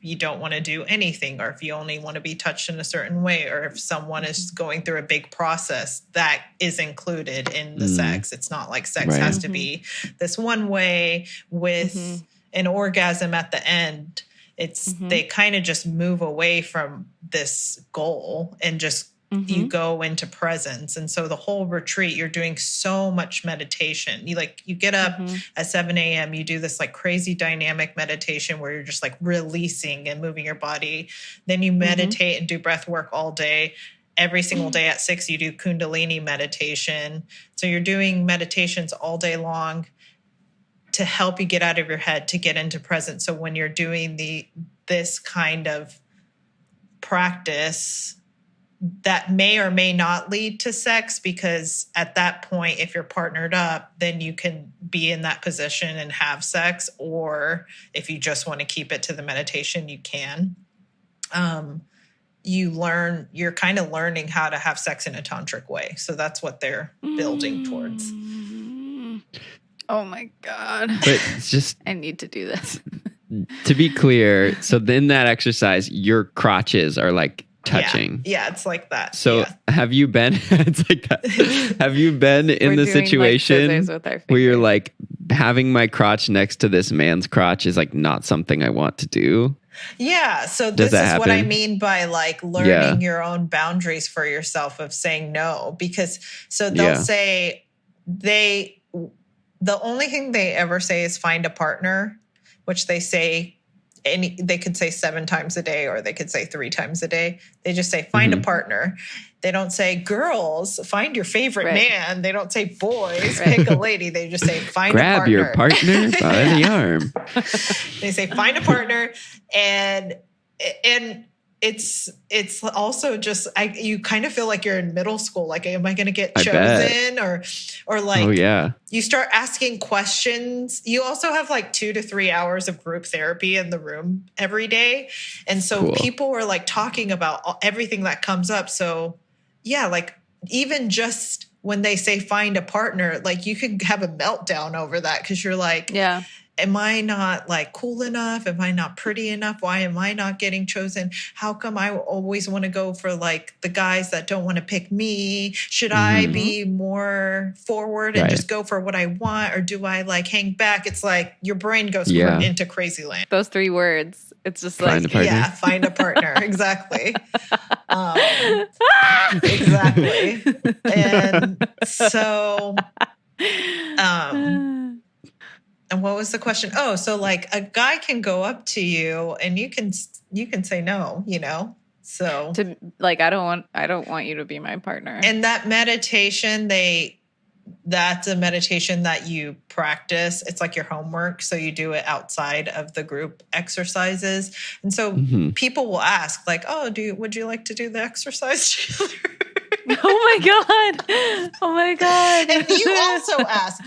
you don't want to do anything, or if you only want to be touched in a certain way, or if someone is going through a big process, that is included in the sex. It's not like sex has to be this one way with an orgasm at the end. It's they kind of just move away from this goal and just you go into presence. And so the whole retreat, you're doing so much meditation. You get up at 7 a.m., you do this like crazy dynamic meditation where you're just like releasing and moving your body. Then you meditate and do breath work all day. Every single day at 6, you do Kundalini meditation. So you're doing meditations all day long to help you get out of your head, to get into presence. So when you're doing this kind of practice, that may or may not lead to sex, because at that point, if you're partnered up, then you can be in that position and have sex. Or if you just want to keep it to the meditation, you can. You're kind of learning how to have sex in a tantric way. So that's what they're building towards. Oh my God. But it's just, I need to do this. to be clear, so in that exercise, your crotches are like touching. Yeah, it's like that. So have you been, it's like that. Have you been in the situation where you're like, having my crotch next to this man's crotch is like not something I want to do? Yeah. So this is what I mean by like learning your own boundaries for yourself of saying no, because so they'll say the only thing they ever say is find a partner, which they say they could say 7 times a day, or they could say 3 times a day. They just say, find a partner. They don't say, girls, find your favorite man. They don't say, boys, pick a lady. They just say, find a partner. Grab your partner by the arm. They say, find a partner. And it's also just, you kind of feel like you're in middle school. Like, am I going to get chosen? Or like, you start asking questions. You also have like 2 to 3 hours of group therapy in the room every day. And so people are like talking about everything that comes up. So yeah, like even just when they say find a partner, like you could have a meltdown over that. 'Cause you're like, am I not like cool enough? Am I not pretty enough? Why am I not getting chosen? How come I always want to go for like the guys that don't want to pick me? Should I be more forward and just go for what I want? Or do I like hang back? It's like your brain goes into crazy land. Those 3 words. It's just find like, find a partner. Exactly. Exactly. And so, and what was the question? Oh, so like a guy can go up to you and you can say no, you know? So to like, I don't want you to be my partner. And that meditation, that's a meditation that you practice. It's like your homework. So you do it outside of the group exercises. And so people will ask like, oh, would you like to do the exercise together? Oh my God. And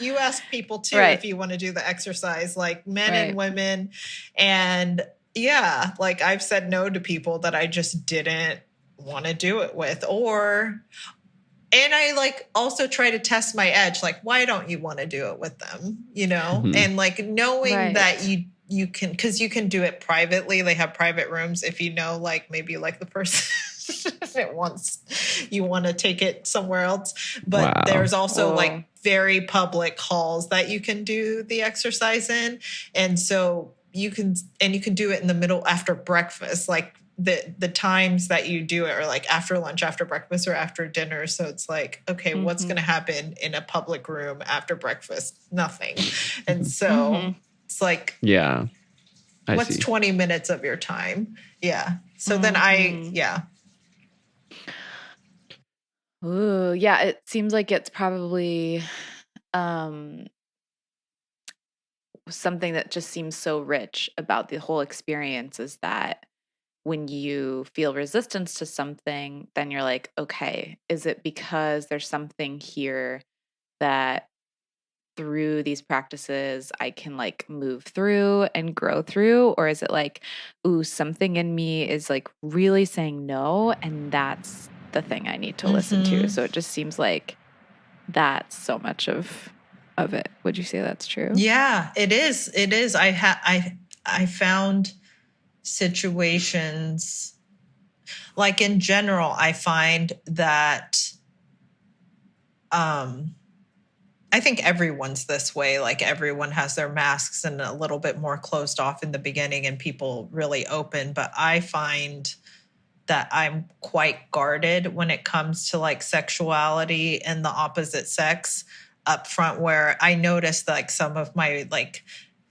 you ask people too, if you want to do the exercise, like men and women. And yeah, like I've said no to people that I just didn't want to do it with, and I like also try to test my edge. Like, why don't you want to do it with them? You know? And like knowing that you can, 'cause you can do it privately. They have private rooms if you know, like maybe like the person you want to take it somewhere else. But there's also like very public halls that you can do the exercise in. And so you can do it in the middle after breakfast. Like the times that you do it are like after lunch, after breakfast, or after dinner. So it's like, okay, what's going to happen in a public room after breakfast? Nothing. And so it's like, what's 20 minutes of your time? Yeah. So then Ooh, yeah. It seems like it's probably something that just seems so rich about the whole experience is that when you feel resistance to something, then you're like, okay, is it because there's something here that through these practices I can like move through and grow through? Or is it like, ooh, something in me is like really saying no, and that's the thing I need to listen to. So it just seems like that's so much of it. Would you say that's true? Yeah, it is. It is. I found situations like in general, I find that I think everyone's this way. Like everyone has their masks and a little bit more closed off in the beginning and people really open. But I find that I'm quite guarded when it comes to like sexuality and the opposite sex up front, where I noticed like some of my like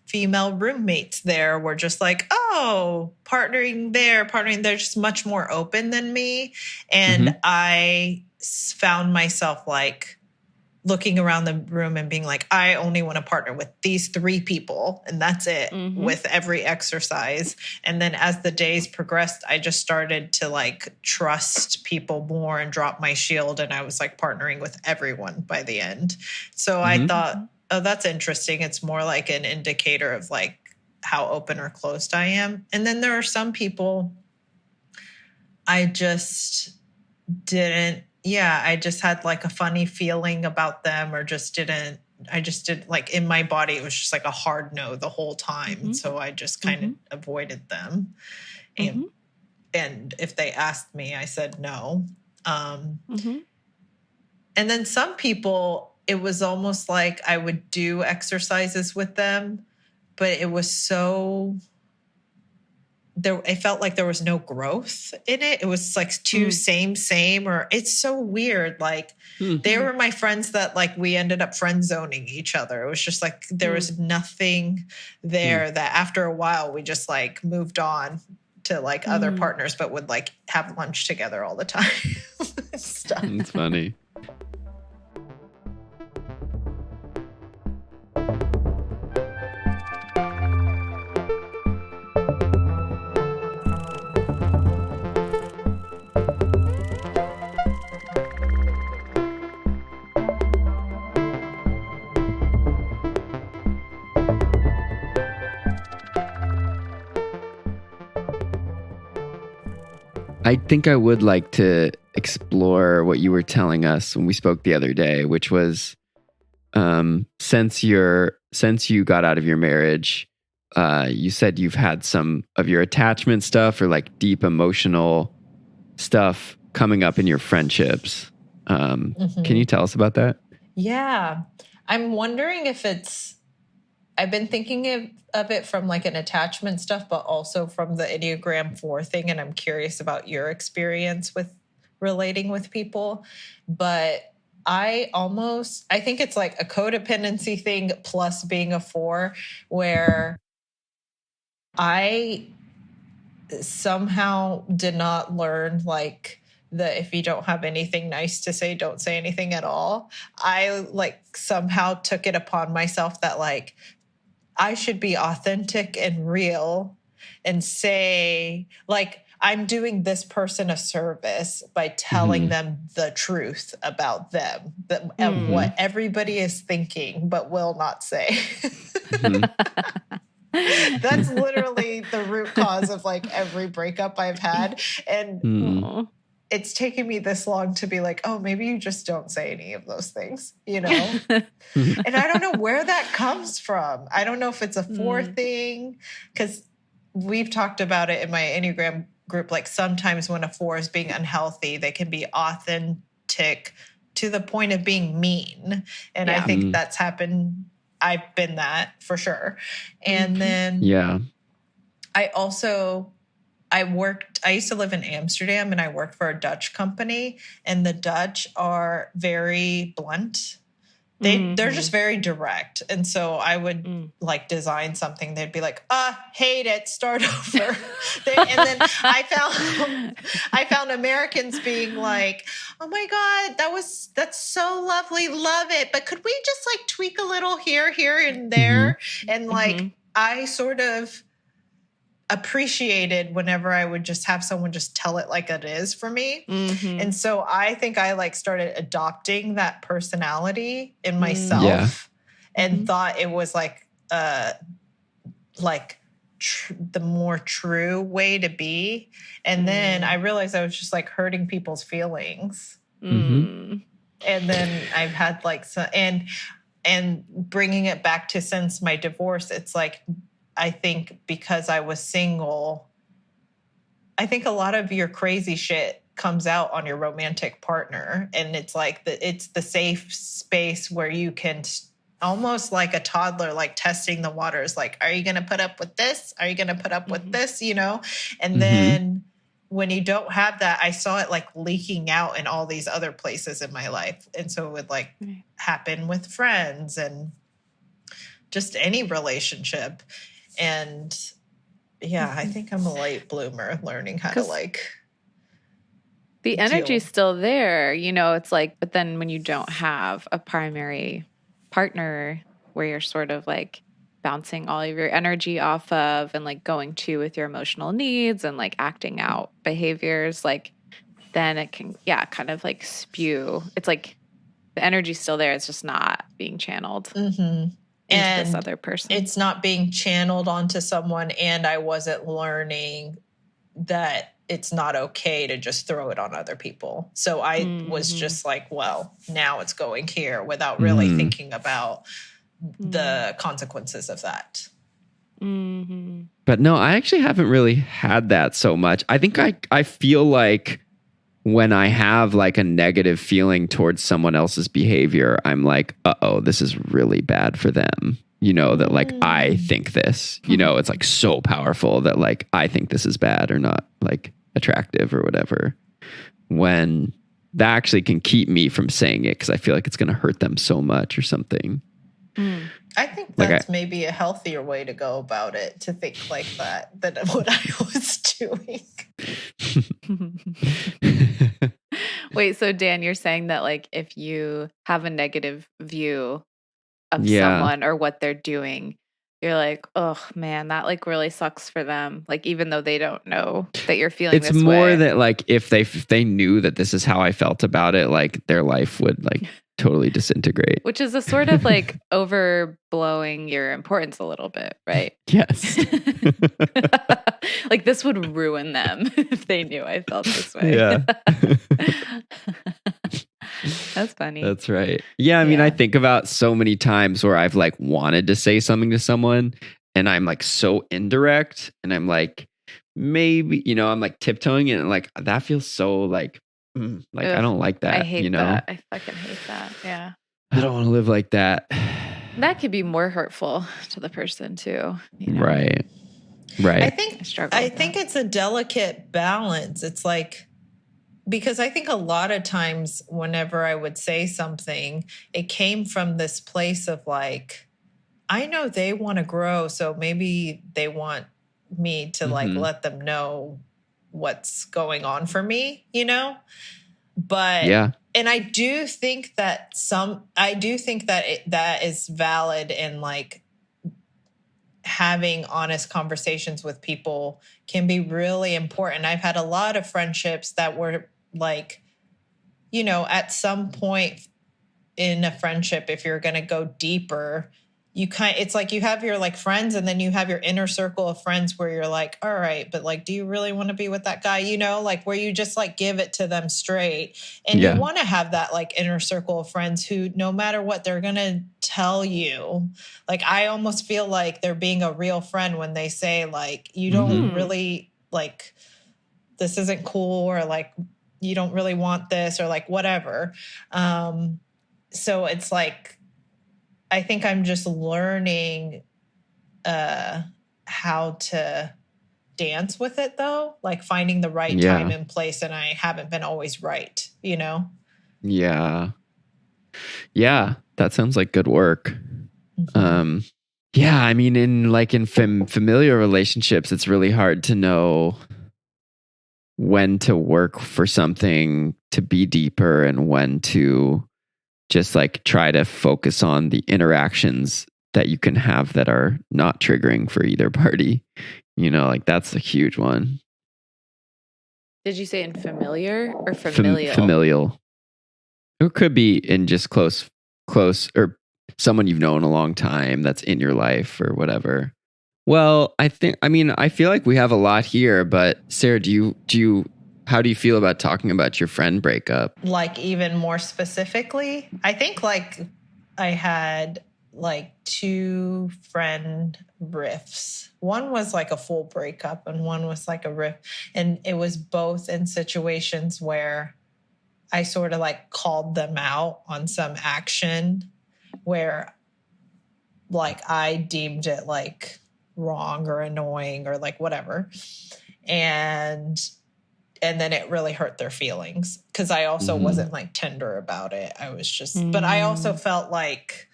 female roommates there were just like, oh, partnering there, they're just much more open than me. And I found myself like looking around the room and being like, I only want to partner with these 3 people and that's it with every exercise. And then as the days progressed, I just started to like trust people more and drop my shield. And I was like partnering with everyone by the end. So I thought, oh, that's interesting. It's more like an indicator of like how open or closed I am. And then there are some people I just didn't, I just had like a funny feeling about them, or I just did like in my body, it was just like a hard no the whole time. So I just kind of avoided them. And if they asked me, I said no. And then some people, it was almost like I would do exercises with them, but it was so... it felt like there was no growth in it. It was like too same, or it's so weird. Like they were my friends that like we ended up friend zoning each other. It was just like there was nothing there that after a while we just like moved on to like other partners, but would like have lunch together all the time. Stuff. It's funny. I think I would like to explore what you were telling us when we spoke the other day, which was since you got out of your marriage, you said you've had some of your attachment stuff or like deep emotional stuff coming up in your friendships. Can you tell us about that? Yeah. I'm wondering if I've been thinking of it from like an attachment stuff, but also from the Enneagram 4 thing. And I'm curious about your experience with relating with people. But I think it's like a codependency thing plus being a 4, where I somehow did not learn like if you don't have anything nice to say, don't say anything at all. I like somehow took it upon myself that like I should be authentic and real and say like I'm doing this person a service by telling them the truth about them and what everybody is thinking but will not say. That's literally the root cause of like every breakup I've had. And it's taken me this long to be like, oh, maybe you just don't say any of those things, you know? And I don't know where that comes from. I don't know if it's a 4 thing, because we've talked about it in my Enneagram group. Like sometimes when a 4 is being unhealthy, they can be authentic to the point of being mean. And I think that's happened. I've been that for sure. And then I used to live in Amsterdam and I worked for a Dutch company, and the Dutch are very blunt. They're just very direct. And so I would like design something. They'd be like, hate it, start over. And then I found Americans being like, oh my God, that's so lovely. Love it. But could we just like tweak a little here and there? And like, I sort of appreciated whenever I would just have someone just tell it like it is for me. And so I think I like started adopting that personality in myself and thought it was like the more true way to be. And then I realized I was just like hurting people's feelings. And then I've had like and bringing it back to since my divorce, it's like, I think because I was single, I think a lot of your crazy shit comes out on your romantic partner. And it's like it's the safe space where you can almost like a toddler, like testing the waters. Like, are you going to put up with this? Are you going to put up with this? You know? And then when you don't have that, I saw it like leaking out in all these other places in my life. And so it would like happen with friends and just any relationship. And yeah, I think I'm a late bloomer learning how to like the energy's still there, you know, it's like, but then when you don't have a primary partner where you're sort of like bouncing all of your energy off of and like going to with your emotional needs and like acting out behaviors, like then it can, kind of like spew. It's like the energy's still there. It's just not being channeled into this other person. It's not being channeled onto someone. And I wasn't learning that it's not okay to just throw it on other people. So I was just like, well, now it's going here without really thinking about the consequences of that. But no, I actually haven't really had that so much. I think I feel like when I have like a negative feeling towards someone else's behavior, I'm like, uh-oh, this is really bad for them. You know, that like, I think this, you know, it's like so powerful that like, I think this is bad or not like attractive or whatever. When that actually can keep me from saying it because I feel like it's going to hurt them so much or something. I think that's maybe a healthier way to go about it, to think like that than what I was doing. Wait, so Dan, you're saying that like if you have a negative view of someone or what they're doing, you're like, oh man, that like really sucks for them. Like even though they don't know that you're feeling this way. It's more that like if they knew that this is how I felt about it, like their life would like totally disintegrate. Which is a sort of like overblowing your importance a little bit, right? Yes. Like this would ruin them if they knew I felt this way. Yeah. That's funny. That's right. Yeah, I mean, I think about so many times where I've like wanted to say something to someone and I'm like so indirect and I'm like, maybe, you know, I'm like tiptoeing and like that feels so like I don't like that. I hate you know? that. I fucking hate that. Yeah. I don't want to live like that. That could be more hurtful to the person too. You know? Right. I think it's a delicate balance. It's like, because I think a lot of times whenever I would say something, it came from this place of like, I know they want to grow, so maybe they want me to like let them know what's going on for me, you know? But and I do think that that is valid in like having honest conversations with people can be really important. I've had a lot of friendships that were like, you know, at some point in a friendship, if you're going to go deeper, it's like you have your like friends and then you have your inner circle of friends where you're like, all right, but like, do you really want to be with that guy? You know, like where you just like give it to them straight. And you want to have that like inner circle of friends who, no matter what they're going to tell you, like, I almost feel like they're being a real friend when they say like, you don't really like, this isn't cool, or like, you don't really want this, or like whatever. So it's like, I think I'm just learning how to dance with it though, like finding the right time and place. And I haven't been always right, you know? Yeah. Yeah. That sounds like good work. Yeah. I mean, in familiar relationships, it's really hard to know when to work for something to be deeper and when to just like try to focus on the interactions that you can have that are not triggering for either party. You know, like that's a huge one. Did you say in familiar or familial? Familial. It could be in just close or someone you've known a long time that's in your life or whatever. Well, I feel like we have a lot here, but Sarah, how do you feel about talking about your friend breakup? Like even more specifically, I think like I had like 2 friend riffs. One was like a full breakup and one was like a riff. And it was both in situations where I sort of like called them out on some action where like I deemed it like wrong or annoying or like whatever. And and then it really hurt their feelings because I also wasn't like tender about it. I was just, but I also felt like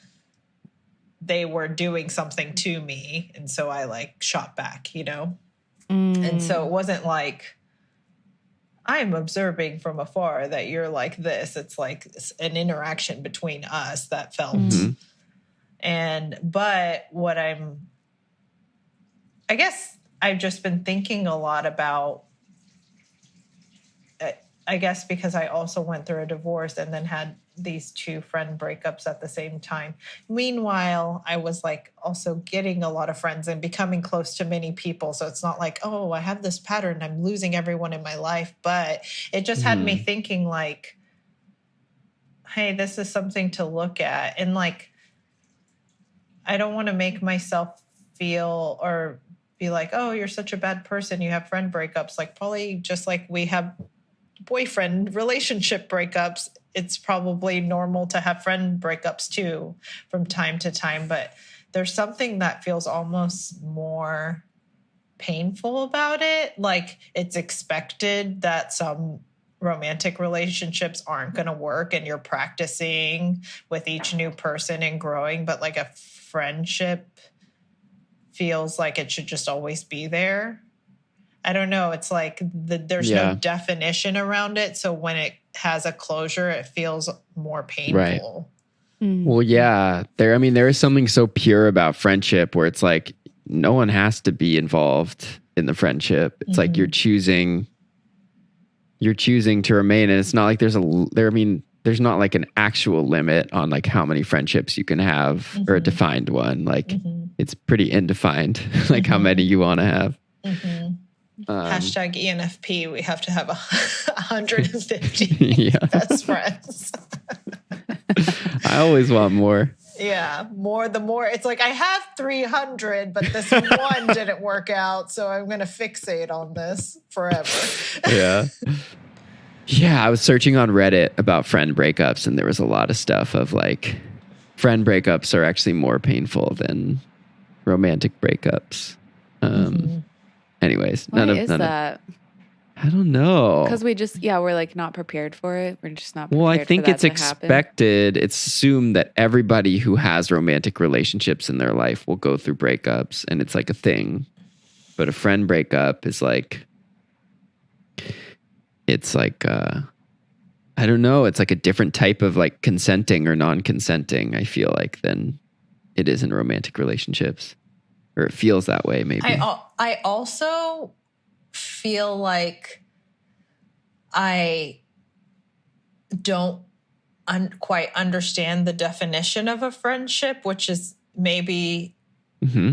they were doing something to me. And so I like shot back, you know? And so it wasn't like I'm observing from afar that you're like this. It's like an interaction between us that felt. But what I guess I've just been thinking a lot about, I guess because I also went through a divorce and then had these 2 friend breakups at the same time. Meanwhile, I was like also getting a lot of friends and becoming close to many people. So it's not like, oh, I have this pattern, I'm losing everyone in my life. But it just had me thinking like, hey, this is something to look at. And like, I don't want to make myself feel or be like, oh, you're such a bad person, you have friend breakups. Like probably just like we have boyfriend relationship breakups, it's probably normal to have friend breakups too from time to time. But there's something that feels almost more painful about it. Like it's expected that some romantic relationships aren't going to work and you're practicing with each new person and growing. But like a friendship feels like it should just always be there. I don't know. It's like there's no definition around it. So when it has a closure, it feels more painful. Right. Well, yeah. There is something so pure about friendship where it's like no one has to be involved in the friendship. It's like you're choosing to remain. And it's not like there's not like an actual limit on like how many friendships you can have or a defined one. Like it's pretty indefined, like how many you want to have. Hashtag ENFP, we have to have 150 best friends. I always want more. Yeah, the more. It's like I have 300, but this one didn't work out, so I'm going to fixate on this forever. Yeah, I was searching on Reddit about friend breakups, and there was a lot of stuff of like friend breakups are actually more painful than romantic breakups. Anyways, Why is that? I don't know. Because we're like not prepared for it. We're just not prepared. Well, I think for that it's to expected. happen. It's assumed that everybody who has romantic relationships in their life will go through breakups, and it's like a thing. But a friend breakup is like, it's like, I don't know. It's like a different type of like consenting or non-consenting, I feel like, than it is in romantic relationships. Or it feels that way, maybe. I also feel like I don't quite understand the definition of a friendship, which is maybe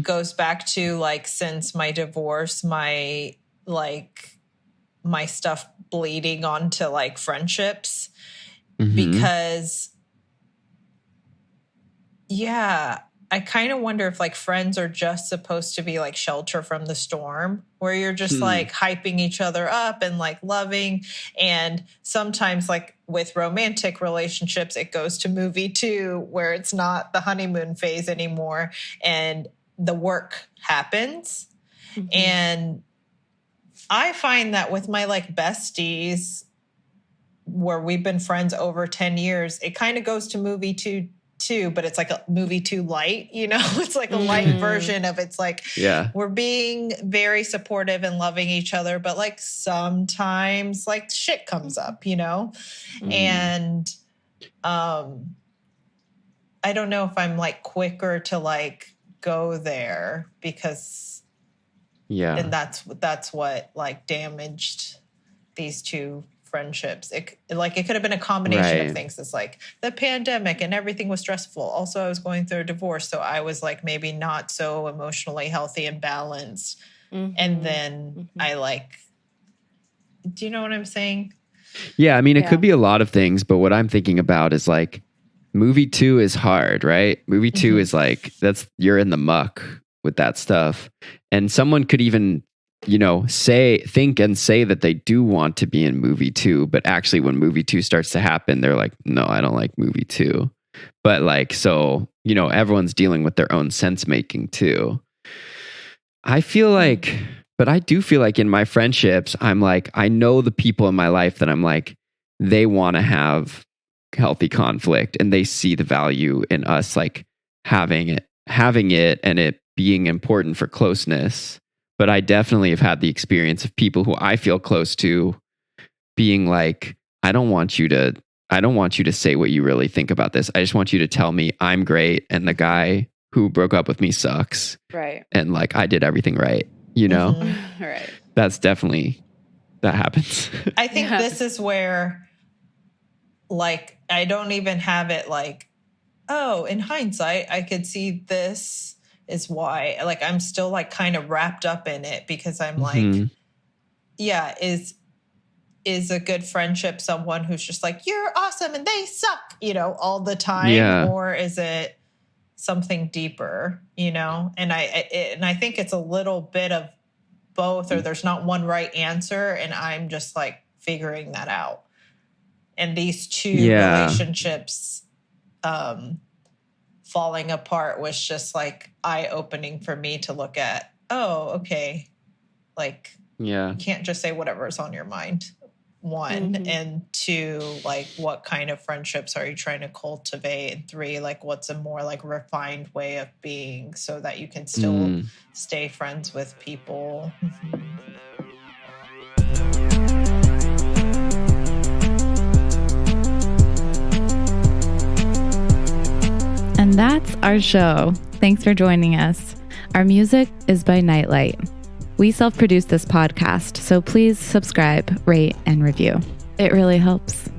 goes back to like since my divorce, my stuff bleeding onto like friendships because I kind of wonder if like friends are just supposed to be like shelter from the storm where you're just like hyping each other up and like loving. And sometimes like with romantic relationships, it goes to movie 2 where it's not the honeymoon phase anymore and the work happens. And I find that with my like besties where we've been friends over 10 years, it kind of goes to movie 2 too, but it's like a movie 2 light, you know, it's like a light version of it's like, we're being very supportive and loving each other, but like sometimes like shit comes up, you know? And, I don't know if I'm like quicker to like go there because, and that's what like damaged these 2 friendships. It could have been a combination of things. It's like the pandemic and everything was stressful. Also, I was going through a divorce, so I was like maybe not so emotionally healthy and balanced. And then I like, do you know what I'm saying? Yeah, I mean, it could be a lot of things, but what I'm thinking about is like movie 2 is hard, right? Movie 2 is like you're in the muck with that stuff, and someone could even think and say that they do want to be in movie 2, but actually when movie 2 starts to happen, they're like, no, I don't like movie 2. But like, so, everyone's dealing with their own sense making too. I feel like But I do feel like in my friendships, I'm like, I know the people in my life that I'm like, they want to have healthy conflict and they see the value in us like having it and it being important for closeness. But I definitely have had the experience of people who I feel close to being like, I don't want you to say what you really think about this. I just want you to tell me I'm great and the guy who broke up with me sucks. Right. And like I did everything right, you know? Mm-hmm. Right. That's definitely, that happens. I think this is where like I don't even have it like, oh, in hindsight, I could see this is why. Like I'm still like kind of wrapped up in it because I'm like, yeah, is a good friendship someone who's just like, you're awesome and they suck, you know, all the time? Yeah. Or is it something deeper, you know? And I think it's a little bit of both, or there's not one right answer. And I'm just like figuring that out. And these two relationships falling apart was just like eye-opening for me to look at, oh, okay. Like, you can't just say whatever's on your mind. One, and two, like what kind of friendships are you trying to cultivate? And three, like what's a more like refined way of being so that you can still stay friends with people. And that's our show. Thanks for joining us. Our music is by Nightlight. We self-produce this podcast, so please subscribe, rate, and review. It really helps.